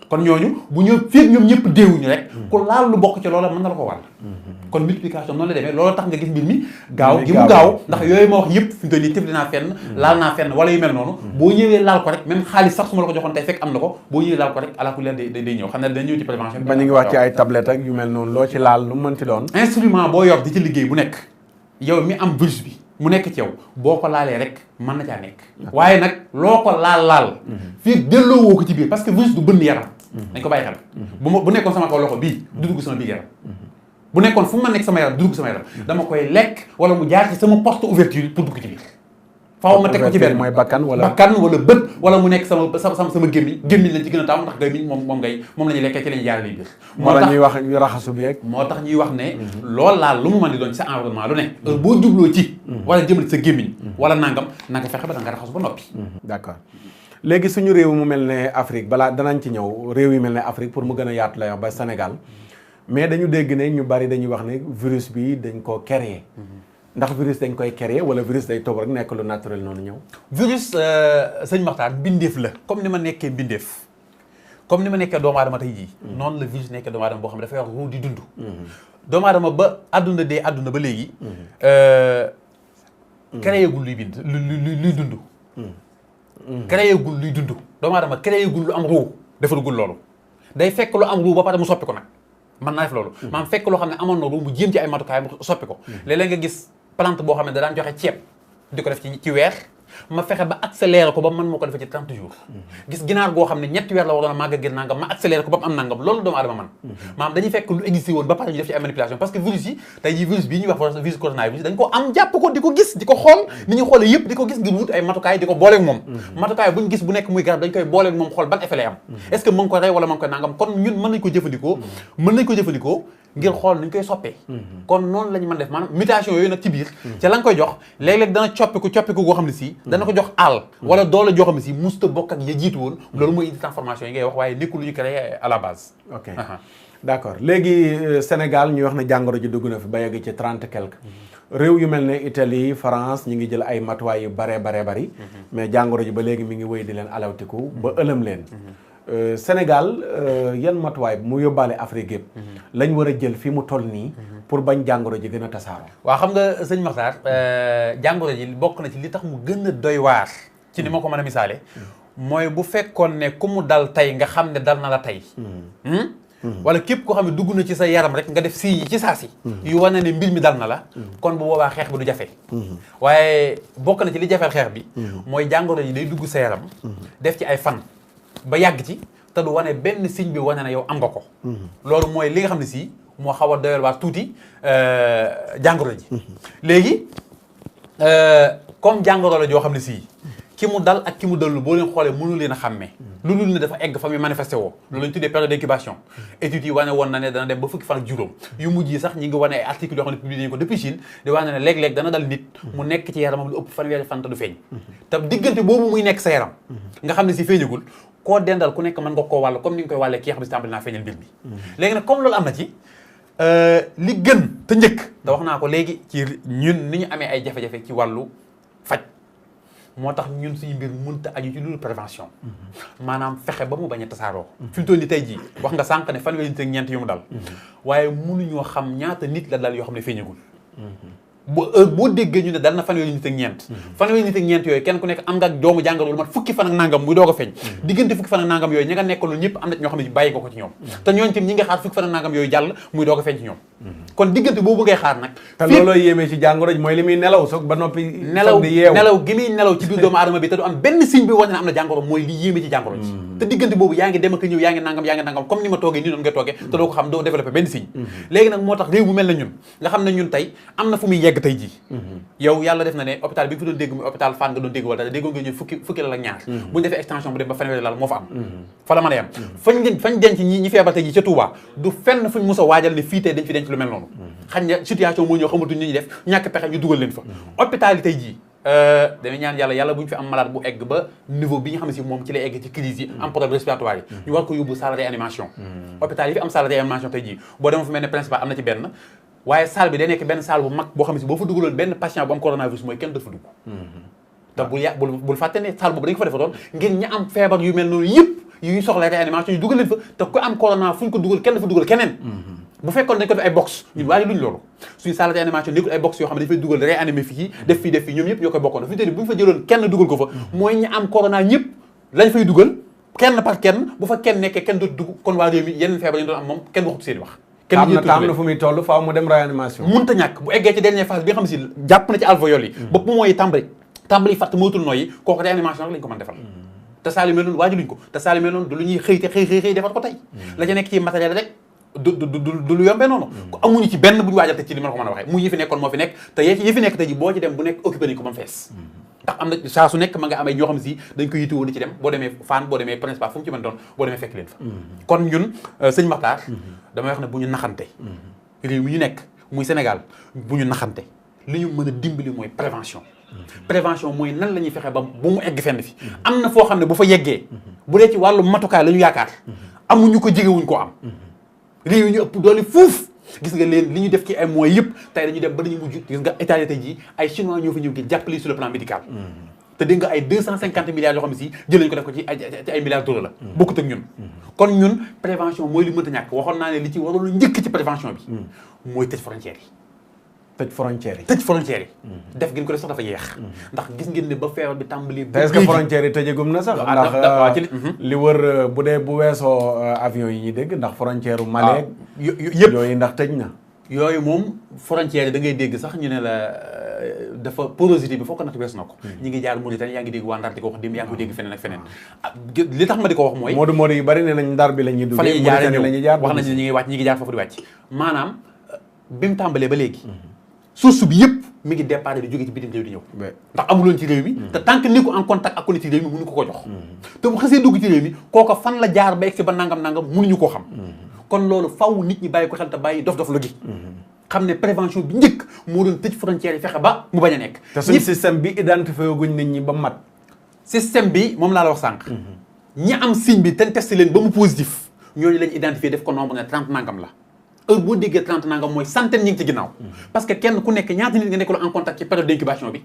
kon ñooñu bu ñëw fii ñoom ñëpp déewuñu rek ku laal lu bokk ci loola mën na la ko wàll kon multiplication noonu la demee loolu tax nga gis mbir mi gaaw gi mu gaaw ndax yooyu ma wax yëpp fi mu toll nii tifli naa fenn laal naa fenn wala yu mel noonu boo ñëwee laal ko rek même xaalis sax su ma la ko joxoon tey fekk am na ko boo ñëwee laal ko rek ala kulli day ñëw xam ne dañ ñëw ci prévention ba ñu ngi wax ci ay tablette ak yu mel noonu loo ci laal lu mën ci doon instrument boo yor di ci liggéey bu nekk yow mi am virus bi mu nekk ci yow boo ko laalee rek mën na caa nekk waaye nag loo ko laal fii delloo woo ko ci biir parce que virus du bënn yaram dañ ko bàyyi xel bu nekkoon sama kaw loxo bii du dugg sama biir yaram bu nekkoon fu ma nekk sama yaram du dugg sama yaram dama koy lekk wala mu jaar ci sama porte ouverture pour dugg ci biir faaw ma teg ko ci benn mooy bakkan wala bët wala mu nekk sama gémmiñ lañ ci gën a taamu ndax gémmiñ moom la ñuy lekkee ci la ñuy jaarale biir moo tax ñuy wax raxasu bi rek moo tax ñuy wax ne loolu laal lu mu mën di doon ci sa environnement lu ne boo jubloo ci wala jëmale sa gémmiñ wala nangam na nga fexe ba da nga raxasu ba noppi d'accord léegi suñu réew mu mel ne Afrique balaa danañ ci ñëw réew yi mel ne Afrique pour mu gën a yaatu la wax ba Sénégal mais dañu dégg ne ñu bari dañuy wax ne virus bi dañ koo créer ndax virus dañ koy créer wala virus day toog rek nekk lu naturel noonu ñëw virus sëñ Maxtaar mbindeef la comme ni ma nekkee mbindeef comme ni ma nekkee doomu aadama tey jii noonu la virus nekkee doomu aadama boo xam ne dafay wax ruu di dund doomu aadama ba àdduna ba léegi créé gul luy bind luy dund créé gul luy dund doomu aadama créé gul lu am ruu defarugul loolu day fekk lu am ruu ba pare mu soppi ko nag mën naa def loolu maanaam fekk loo xam ne amoon na ruu mu jéem ci ay matukaay mu soppi ko léeg-léeg nga gis plante boo xam ne da daan joxe ceeb di ko def ci weer ma fexe ba accéléré ko ba man moo ko defee ci 30 jours gis ginaar goo xam ne ñetti weer la waroon a màgg gën nangam ma accéléré ko ba mu am nangam loolu doomu aadama man maanaam dañuy fekk lu existé woon ba pare ñu def ci ay manipulation parce que virus yi tey jii virus bii ñuy wax virus coronavirus dañ ko am jàpp ko di ko gis di ko xool ni ñu xoolee yëpp di ko gis ngir wut ay matukaay di ko booleeg moom matukaay buñ gis bu nekk muy garab dañ koy booleeg moom xool ban effet lay am est-ce que mën ko rey wala mën ko nangam kon ñun mën nañ ko jëfandikoo ngir xool nuñ koy soppee kon noonu la ñu mën def maanaam mutation yooyu nag ci biir ca la nga koy jox léeg-léeg dana coppiku goo xam ne si dana ko jox àll wala doole joo xam ne si musta bokk ak ya jiitu woon loolu mooy indi transformation yi ngay wax waaye nekkul lu ñu créé à la base ok d'accord léegi Sénégal ñuy wax ne jàngoro ji dugg na fi ba yegg ci 30 quelque réew yu mel ne Italie France ñi ngi jël ay matuwaay yu bari mais jàngoro ji ba léegi mi ngi wéy di leen alawtiku ba ëlëm leen Sénégal yan matuwaay mu yóbbaale Afrique yëpp lañ war a jël fi mu toll nii pour bañ jàngoro ji gën a tasaaroo. waaw xam nga sëñ Maxtaar jàngoro ji bokk na ci li tax mu gën a doy waar ci ni ma ko mën a misaale mooy bu fekkoon ne ku mu dal tey nga xam ne dal na la tey wala képp koo xam ne dugg na ci sa yaram rek nga def si yi ci saasi yu wane ne mbir mi dal na la kon bu boobaa xeex bi du jafe waaye bokk na ci li jafeel xeex bi mooy jàngoro ji day dugg sa yaram def ci ay fan ba yàgg ci te du wane benn signe bi wane na yow am nga ko loolu mooy li nga xam ne si moo xaw a doyal waar tuuti jàngoro ji léegi comme jàngoro la joo xam ne si ki mu dal ak ki mu dalul boo leen xoolee mënu leen a xàmmee lu dul ne dafa egg fa muy manifesté woo loolu lañ tuddee période d'incubation études yi wane woon na ne dana dem ba fukki fan ak juróom yu mujj yi sax ñi ngi wane ay articles yoo xam ne publié nañu ko depuis Chine di wane ne léeg-léeg dana dal nit mu nekk ci yaramam lu ëpp fanweeri fan te du feeñ te diggante boobu muy nekk sa yaram nga xam ne si feeñagul koo dendal ku nekk mën nga koo wàll comme ni nga koy wàllee ki nga xam ne si tàmbali naa feeñal mbir mi léegi nag comme loolu am na ci li gën te njëkk da wax naa ko léegi ci ñun ni ñu amee ay jafe-jafe ci wàllu faj moo tax ñun suñu mbir mënta aju ci loolu prévention maanaam fexe ba mu bañ a tasaaroo fi mu toll nii tey jii wax nga sànq ne fanweeri nit ak ñeent yu mu dal waaye mënuñoo xam ñaata nit la dal yoo xam ne feeñagul boo déggee ñu ne dal na fanweeri nit ak ñeent yooyu kenn ku nekk am nga doomu jàngoro lu mat fukki fan ak nangam muy doog a feeñ diggante fukki fan ak nangam yooyu ñi nga nekkaloon ñëpp am na ñoo xam ne bàyyi nga ko ci ñoom te ñooñu tam ñi nga xaar fukki fan ak nangam yooyu jàll muy doog a feeñ ci ñoom kon diggante boobu ngay xaar nag te looloo yéemee ci jàngoro ji mooy li muy nelaw soog ba noppi nelaw gi muy nelaw ci biir doomu aadama bi te du am benn signe bi wane ne am na jàngoro mooy li yéemee ci jàngoro ji te diggante boobu yaa ngi dem ak ñëw yaa ngi nangam comme ni ma toogee nii noonu nga toogee te doo ko xam doo développé benn signe léegi nag moo tax réew bu mel na ñun nga xam ne ñun tey am na fu muy yegg tey ji yow yàlla def na ne hôpital bi nga fi doon dégg muy hôpital Fann nga doon dégg wala dara déggoon nga ñëw fukki lal ak ñaar bu ñu defee extension bu dem ba fanweeri lal moo fa am fa la mën a yem fañ denc ñi feebar tey ji ca Touba du fenn fuñ mos a waajal ne fii tey dañ fi denc lu mel noonu xañ na situation moo ñëw xamatuñ ni ñuy def ñàkk pexe ñu dugal leen fa hôpital yi tey jii dañuy ñaan yàlla bu ñu fi am malade bu egg ba niveau bi nga xam ne si moom ci lay egg ci crise yi am problème respiratoire yi ñu war ko yóbbu salle réanimation hôpital yi fi am salle réanimation tey jii boo demoon fu mel ne principal am na ci benn waaye salle bi day nekk benn salle bu mag boo xam ne si boo fa dugaloon benn patient bu am coronavirus mooy kenn dafa dugg te bul fàtte ne salle boobu dañ ko fa defatoon ngir ñi am feebar yu mel noonu yëpp yu ñu soxla réanimation yu dugal leen fa te ku am corona fu ñu ko dugal kenn dafa dugal keneen bu fekkoon dañ ko def ay box ñun waaye luñ loolu suñu salle de réanimation nekkul ay box yoo xam ne dafay dugal réanimé fii def fii ñoom ñëpp ñoo koy bokkoon fi mu bu ñu fa jëloon kenn dugal ko fa mooy ñi am corona ñëpp lañ fay dugal kenn par kenn bu fa kenn nekkee kenn dootu dugg kon waa réew mi yeneen feebar yi doon am moom kenn waxut seen wax am na fu muy toll faaw mu dem réanimation mënta ñàkk bu eggee ci dernière phase bi nga xam si jàpp na ci alvéole yi ba mooy tàmbali fàtt mootul nooyi kooku réanimation rek lañ ko mën defal te saali mel noonu waaju luñ ko te saali mel noonu du lu ñuy xëy defal ko tey la ca nekk ci matériel rek du lu yombee noonu amuñu ci benn bu ñu waajal te ci li ma la ko mën a waxee mu yi fi nekkoon moo fi nekk te yi fi nekk tey ji boo ci dem bu nekk occupé nañ ko ba mu fees ndax am na saa su nekk ma nga amee ñoo xam si dañ ko yittewoo di ci dem boo demee Fann boo demee principal fu mu ci mën doon boo demee fekk leen fa kon ñun sëñ Makhtar damay wax ne bu ñu naxante réew mi ñu nekk muy Sénégal bu ñu naxante li ñu mën a dimbali mooy prévention mooy nan la ñuy fexe ba bu mu egg fenn fi am na foo xam ne bu fa yeggee bu dee ci wàllu matukaay la ñu yaakaar amuñu ko jegewuñ koo am réew yi ñu ëpp doole fuuf gis nga leen li ñu def ci ay moyens yëpp tey dañu dem ba dañu mujj gis nga Italie tey jii ay chinois ñoo fi ñëw gi jàppale sur le plan médical te dégg nga ay 250 milliards yoo xam ne si jël nañu ko def ko ci ay milliards d'euros la bokkut ak ñun kon ñun prévention mooy li mënta ñàkk waxoon naa ne li ci waroon a njëkk ci prévention bi mooy tëj frontières yi tëj frontières yi def ngeen ko def sax dafa yeex ndax gis ngeen ne ba feebar bi tàmbali est-ce que frontières yi tëjagum na sax ndax li wër bu dee bu weesoo avion yi ñuy dégg ndax frontière u Mali yëpp yooyu ndax tëj na yooyu moom frontières yi da ngay dégg sax ñu ne la dafa porosité bi foo ko natt weesu na ko ñi ngi jaar Mauritanie yaa ngi dégg waa Ndar di ko wax démb yaa ngi ko dégg feneen ak feneen li tax ma di ko wax mooy Modou yi bari ne nañ Ndar bi la ñuy dugg fa la ñuy jaar wax nañ ne ñi ngi wàcc ñi ngi jaar foofu di wàcc maanaam bi mu tàmbalee ba léegi source bi yëpp mi ngi départ di jóge ci bitim réew di ñëw ndax amuloon ci réew mi te tant que ni ko en contact ak ku ne ci réew mi mënuñu ko jox te bu xasee dugg ci réew mi kooka fan la jaar ba egsi ba nangam mënuñu koo xam kon loolu faw nit ñi bàyyi ko xel te bàyyi dof lu gi xam ne prévention bi njëkk moo doon tëj frontière yi fexe ba mu bañ a nekk te suñu système bi identifié guñ nit ñi ba mat système bi moom laa la wax sànq ñi am signe bi te testé leen ba mu positif ñooñu lañ identifié def ko nombre ne 30 nangam la heure boo déggee 30 nangam mooy centaine ñi ngi ci ginnaaw parce que kenn ku nekk ñaata nit nga nekk en contact ci période d'incubation bi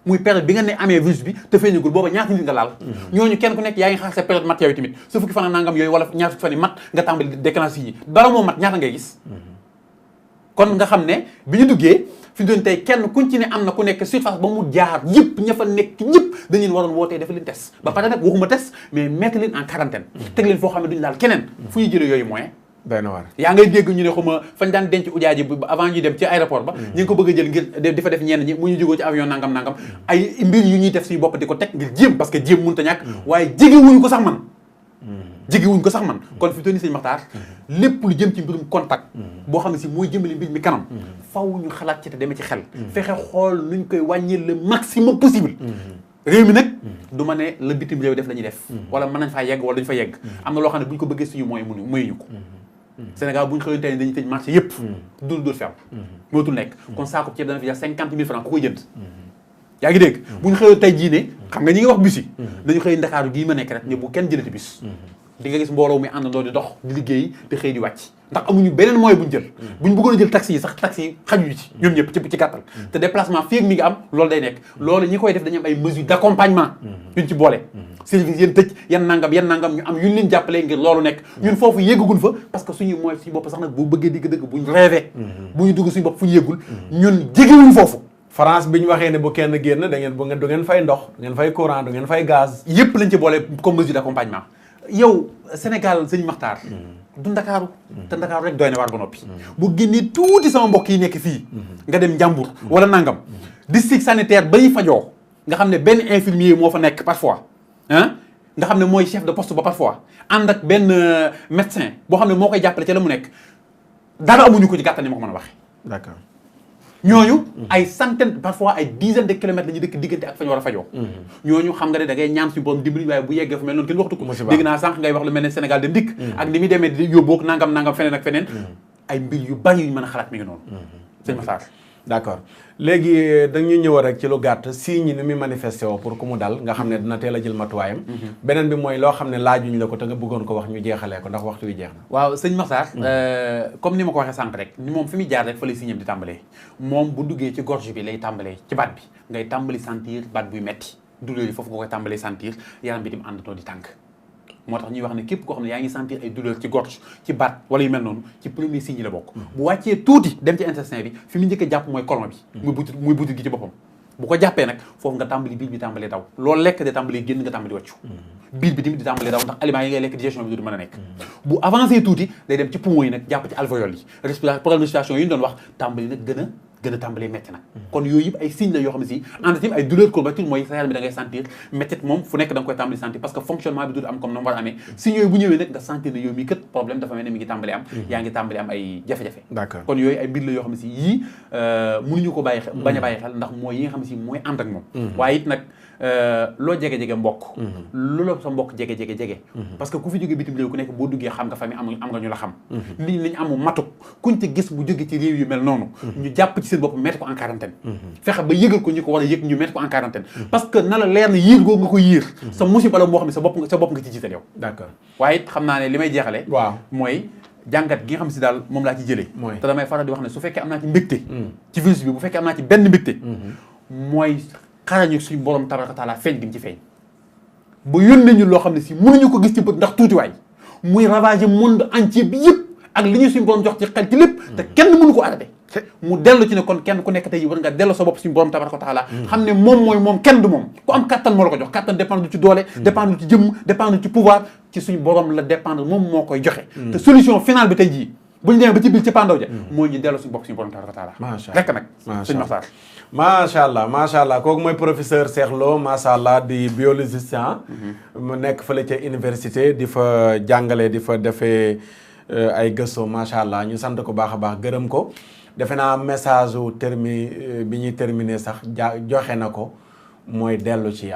muy période bi nga ne amee virus bi te feeñagul booba ñaata nit nga laal ñooñu kenn ku nekk yaa ngi xaar sa période mat yow tamit su fukki fan ak nangam yooyu wala ñaar fukki fan yi mat nga tàmbali déclenché yi bala moo mat ñaata ngay gis kon nga xam ne bi ñu duggee fi ñu doon tey kenn kuñ ci ne am na ku nekk surface ba mu jaar yëpp ña fa nekk ñëpp dañu leen waroon wootee dafa leen test ba pare nag waxuma test mais mettre leen en quarantaine teg leen foo xam ne duñu laal keneen fu ñu jëlee yooyu moyen doy na waar yaa ngay dégg ñu ne xuma fañ daan denc ujaaji avant ñuy dem ci aéroport ba ñu ngi ko bëgg a jël ngir di fa def ñenn ñi mu ñu jógoo ci avion nangam ay mbir yu ñuy def suñu bopp di ko teg ngir jéem parce que jéem mënut a ñàkk waaye jegewuñu ko sax man kon fi toni sëñ Makhtar lépp lu jëm ci mbirum contact boo xam ne si mooy jëmale mbir mi kanam faw ñu xalaat ci te demee ci xel fexe xool nuñ koy wàññi le maximum possible réew mi nag du ma ne la bitim réew def la ñuy def wala mën nañ faa yegg wala duñu fa yegg am na loo xam ne bu ñu ko bëggee suñu mooy mayuñu ko Sénégal bu ñu xëyoon tey dañuy tëj marché yëpp dul fi am mootul nekk kon saako ceeb dana fi jar 50 000 francs ku koy jënd yaa ngi dégg bu ñu xëyoon tey jii ne xam nga ñi ngi wax bus yi dañu xëy Ndakaaru gii ma nekk rek ne bu kenn jëlati bus di nga gis mbooloo mi àndandoo di dox di liggéey di xëy di wàcc ndax amuñu beneen moyen bu ñu jël bu ñu bëggoon a jël taxi yi sax taxi yi xajuñu ci ñoom ñëpp ci gàttal te déplacement fii ak mi ngi am loolu day nekk loolu ñi koy def dañu am ay mesures d'accompagnement yuñ ci boole service yéen tëj yan nangam ñu am yuñ leen jàppalee ngir loolu nekk ñun foofu yéggagun fa parce que suñu mooy suñu bopp sax nag bu bëggee digg-dëgg buñ rêvé bu ñu dugg suñu bopp fu ñu yéggul ñun jegewuñ foofu France bi ñu waxee ne bu kenn génn da ngeen du ngeen fay ndox du ngeen fay courant du ngeen fay gaz yépp lañ ci boole comme mesure d'accompagnement yow Sénégal sëñ Makhtar du Ndakaaru te Ndakaaru rek doy na waar ba noppi bu génnee tuuti sama mbokk yi nekk fii nga dem Njàmbur wala nangam district sanitaire ba ñuy fajoo nga xam ne benn infirmier moo fa nekk parfois nga xam ne mooy chef de poste ba parfois ànd ak benn médecin boo xam ne moo koy jàppale ca la mu nekk dara amuñu ko ci gàttal ni ma ko mën a waxee d'accord ñooñu ay centaine parfois ay dizaine de kilomètres la ñu dëkk diggante ak fañ war a fajoo ñooñu xam nga ne da ngay ñaan suñu borom dimbali waaye bu yeggee fu mel noonu kenn waxtu ko dégg naa sànq ngay wax lu mel ne Sénégal dem dikk ak ni muy demee di yóbboog nangam feneen ak feneen ay mbir yu bari yuñ mën a xalaat mi ngi noonu sëñ Makhtar d'accord léegi dañu ñëw rek ci lu gàtt signes yi ni muy manifesté woo pour ku mu dal nga xam ne dina teel a jël matuwaayam beneen bi mooy loo xam ne laajuñ la ko te nga bëggoon ko wax ñu jeexalee ko ndax waxtu wi jeex na waaw sëñ Makhtar comme ni ma ko waxee sànq rek ni moom fi muy jaar rek fa lay signam di tàmbalee moom bu duggee ci gorge bi lay tàmbalee ci baat bi ngay tàmbali sentir baat buy metti douleur yi foofu nga koy tàmbalee sentir yaram bi dim àndatoo di tàng moo tax ñuy wax ne képp koo xam ne yaa ngi sentir ay douleur ci gorge ci baat wala yu mel noonu ci premier signe yi la bokk bu wàccee tuuti dem ci intestin bi fi mu njëkk a jàpp mooy colon bi muy butit gi ci boppam bu ko jàppee nag foofu nga tàmbali biir bi tàmbalee daw loolu lekk de tàmbalee génn nga tàmbali wàccu biir bi tamit di tàmbalee daw ndax aliments yi ngay lekk digestion bi du mën a nekk bu avancé tuuti day dem ci poumon yi nag jàpp ci alvéoles yi problème respiration yi ñu doon wax tàmbali nag gën a gën a tàmbalee métti nag kon yooyu yëpp ay signes la yoo xam ne si ànd tamit ay douleur courbature mooy sa yaram bi da ngay sentir métti moom fu nekk da nga koy tàmbali sentir parce que fonctionnement bi du am comme na mu war a amee signes yooyu bu ñëwee nag nga sentir ne yow mii kat problème dafa mel ne mi ngi tàmbali am yaa ngi tàmbali am ay jafe-jafe d'accord kon yooyu ay mbir la yoo xam ne si yii mënuñu ko bàyyi xel bañ a bàyyi xel ndax mooy yi nga xam ne si mooy ànd ak moom waaye it nag loo jege-jege mbokk lu la sa mbokk jege parce que ku fi jógee bitim réew ku nekk boo duggee xam nga fa mi am nga ñu la xam lii lañ amu matuk kuñ ci gis bu jóge ci réew yu mel noonu ñu jàpp ci seen bopp mettre ko en quarantaine fexe ba yëgal ko ñu ko war a yëg ñu mettre ko en quarantaine parce que na la leer na yiir googu nga ko yiir sa musiba la moo xam ne sa bopp nga ci jiital yow d'accord waaye it xam naa ne li may jeexale waaw mooy jàngat gi nga xam si daal moom laa ci jëlee te damay faral di wax ne su fekkee am naa ci mbégte ci virus bi bu fekkee am naa ci benn mbégte mooy xarañu suñu borom tabaraka taala feeñ gi mu ci feeñ ba yónnee ñu loo xam ne si mënuñu ko gis ci bët ndax tuutiwaay muy ravager monde entier bi yëpp ak li ñu suñu borom jox ci xel ci lépp te kenn mënu ko arrêté mu dellu ci ne kon kenn ku nekk tey war nga dellu sa bopp suñu borom tabaraka taala xam ne moom mooy moom kenn du moom ku am kattan moo la ko jox kattan dépendre ci doole dépendre ci jëmm dépendre ci pouvoir ci suñu borom la dépendre moom moo koy joxe te solution finale bi tey jii bu ñu demee ba ci biir ci pandaw ja mooy ñu dellu suñu bopp suñu borom tabaraka taala rek nag sëñ Maxtaar macha allah kooku mooy professeur Cheikh Lo macha allah di biologiste mu nekk fële ca université di fa jàngale di fa defee ay gëstu macha allah ñu sant ko baax a baax gërëm ko defe naa message u bi ñuy terminé sax joxe na ko mooy dellu ci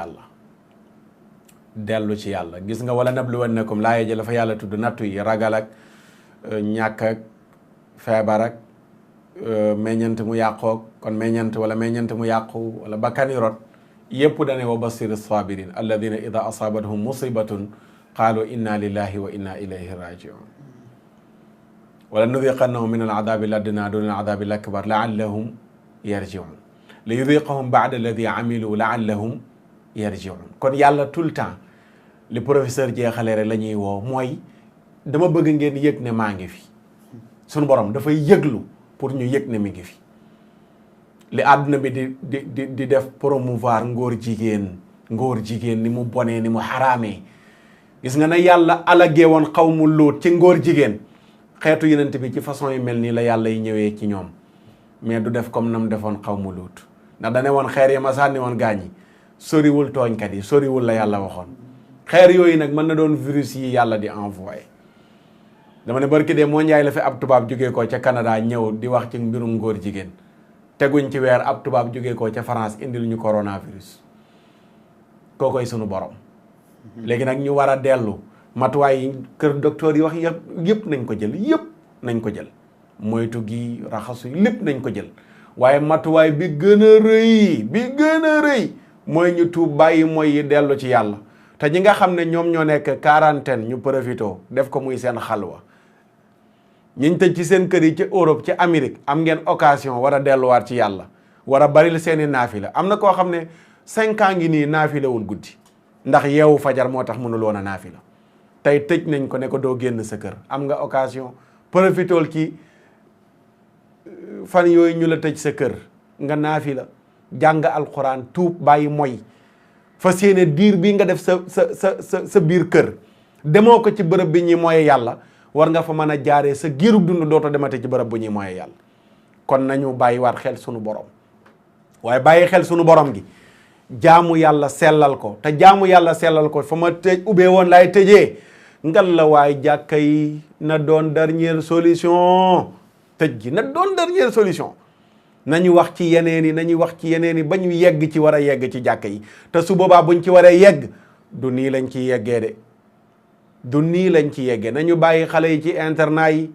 yàlla gis nga wala nabluwannakum laaye ji la fa yàlla tudd nattu yi ragal ak ñàkk ak feebar ak meññant mu yàqoog kon meññant mu yàqu wala bakkani rot yëpp dane wa basiri sabirin alladina ida asabathum musibatun qaalu inna lillahi wa inna ilayhi rajiun wala nudiqannahum min aladabi ladna duna aladabi lakbar laallahum yarjiun li yudiqahum baada alladi amilu laallahum yarjiun kon yàlla tout le temps li professeur jeexale rek la ñuy woo mooy dama bëgg ngeen yëg ne maa ngi fi sunu borom dafay yëglu pour ñu yëg ne mi ngi fi li àdduna bi di def promouvoir ngóor jigéen ni mu bonee ni mu xaraamee gis nga ne yàlla alagee woon xaw mu lóot ci ngóor jigéen xeetu yenent bi ci façon yu mel nii la yàlla yi ñëwee ci ñoom mais du def comme nam defoon xaw mu lóot ndax dane woon xeer yi ma sànni woon gaañi soriwul tooñkat yi soriwul la yàlla waxoon xeer yooyu nag mën na doon virus yi yàlla di envoyé dama ne barki de moo njaay la fi ab tubaab jógee ko ca Canada ñëw di wax ci mbirum ngóor jigéen teguñ ci weer ab tubaab jógee ko ca France indil ñu coronavirus kookoy sunu borom léegi nag ñu war a dellu matuwaay yi kër docteur yi wax yëpp nañ ko jël moytu gi raxasu lépp nañ ko jël waaye matuwaay bi gën a rëy mooy ñu tuub bàyyi mooy yi dellu ci yàlla te ñi nga xam ne ñoom ñoo nekk quarantaine ñu profito def ko muy seen xalwa ñiñ tëj ci seen kër yi ci Europe ci Amérique am ngeen occasion war a delluwaat ci yàlla war a baril seeni naafila am na koo xam ne 5 ans ngi nii naafilawul guddi ndax yeewu fajar moo tax mënul woon a naafila tey tëj nañ ko ne ko doo génn sa kër am nga occasion profitool ci fan yooyu ñu la tëj sa kër nga naafila jàng alquran tuub bàyyi moy fas yéene diir bii nga def sa biir kër demoo ko ci bërëb bi ñuy mooye yàlla war nga fa mën a jaaree sa giirug dund dootoo demate ci bërëb bu ñuy mooye yàlla kon nañu bàyyi waat xel sunu borom waaye bàyyi xel sunu borom gi jaamu yàlla sellal ko te jaamu yàlla sellal ko fa ma tëj ubbee woon laay tëjee ngal la waaye jàkka yi na doon dernière solution tëj gi na doon dernière solution nañu wax ci yeneen yi ba ñu yegg ci war a yegg ci jàkka yi te su boobaa buñ ci waree yegg du nii lañ ci yeggee nañu bàyyi xale yi ci internat yi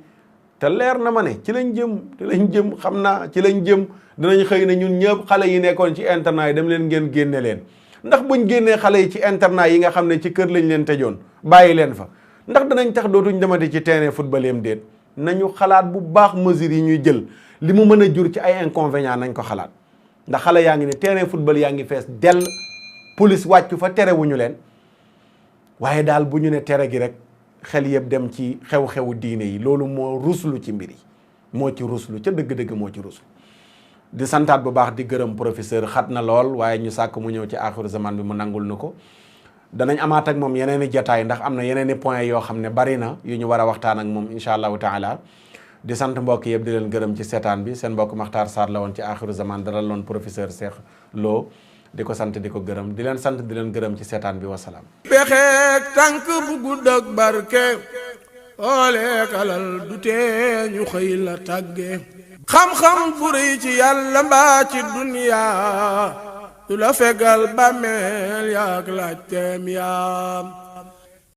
te leer na ma ne ci lañ jëm xam naa ci lañ jëm dinañ xëy na ñun ñëpp xale yi nekkoon ci internat yi dem leen ngeen génne leen ndax buñ génnee xale yi ci internat yi nga xam ne ci kër lañ leen tëjoon bàyyi leen fa ndax danañ tax dootuñ demati ci terrain football yam déet nañu xalaat bu baax mesures yi ñuy jël li mu mën a jur ci ay inconvénients nañ ko xalaat ndax xale yaa ngi ne terrain football yaa ngi fees dell police wàccu fa terewuñu leen waaye daal bu ñu ne tere gi rek xel yëpp dem ci xew-xewu diine yi loolu moo ruslu ci mbir yi moo ci ruslu ca dëgg-dëgg moo ci ruslu di santaat bu baax di gërëm professeur xat na lool waaye ñu sàkk mu ñëw ci axiru zaman bi mu nangul nu ko danañ amaat ak moom yeneen i jataay ndax am na yeneen i point yoo xam ne bari na yu ñu war a waxtaan ak moom incha allahu taala di sant mbokk yëpp di leen gërëm ci seetaan bi seen mbokk Makhtar Sarr la woon ci Axiru Zaman dalal loon professeur Cheikh Lo di ko sant di ko gërëm di leen sant di leen gërëm ci seetaan bi wasalaam. pexeek tànk bu gudd ak barke ooleek alal du tee ñu xëy la tàgge xam-xam bu rëy ci yàlla mbaa ci duniyaa du la fegal bàmmeel yaak laaj teem yaam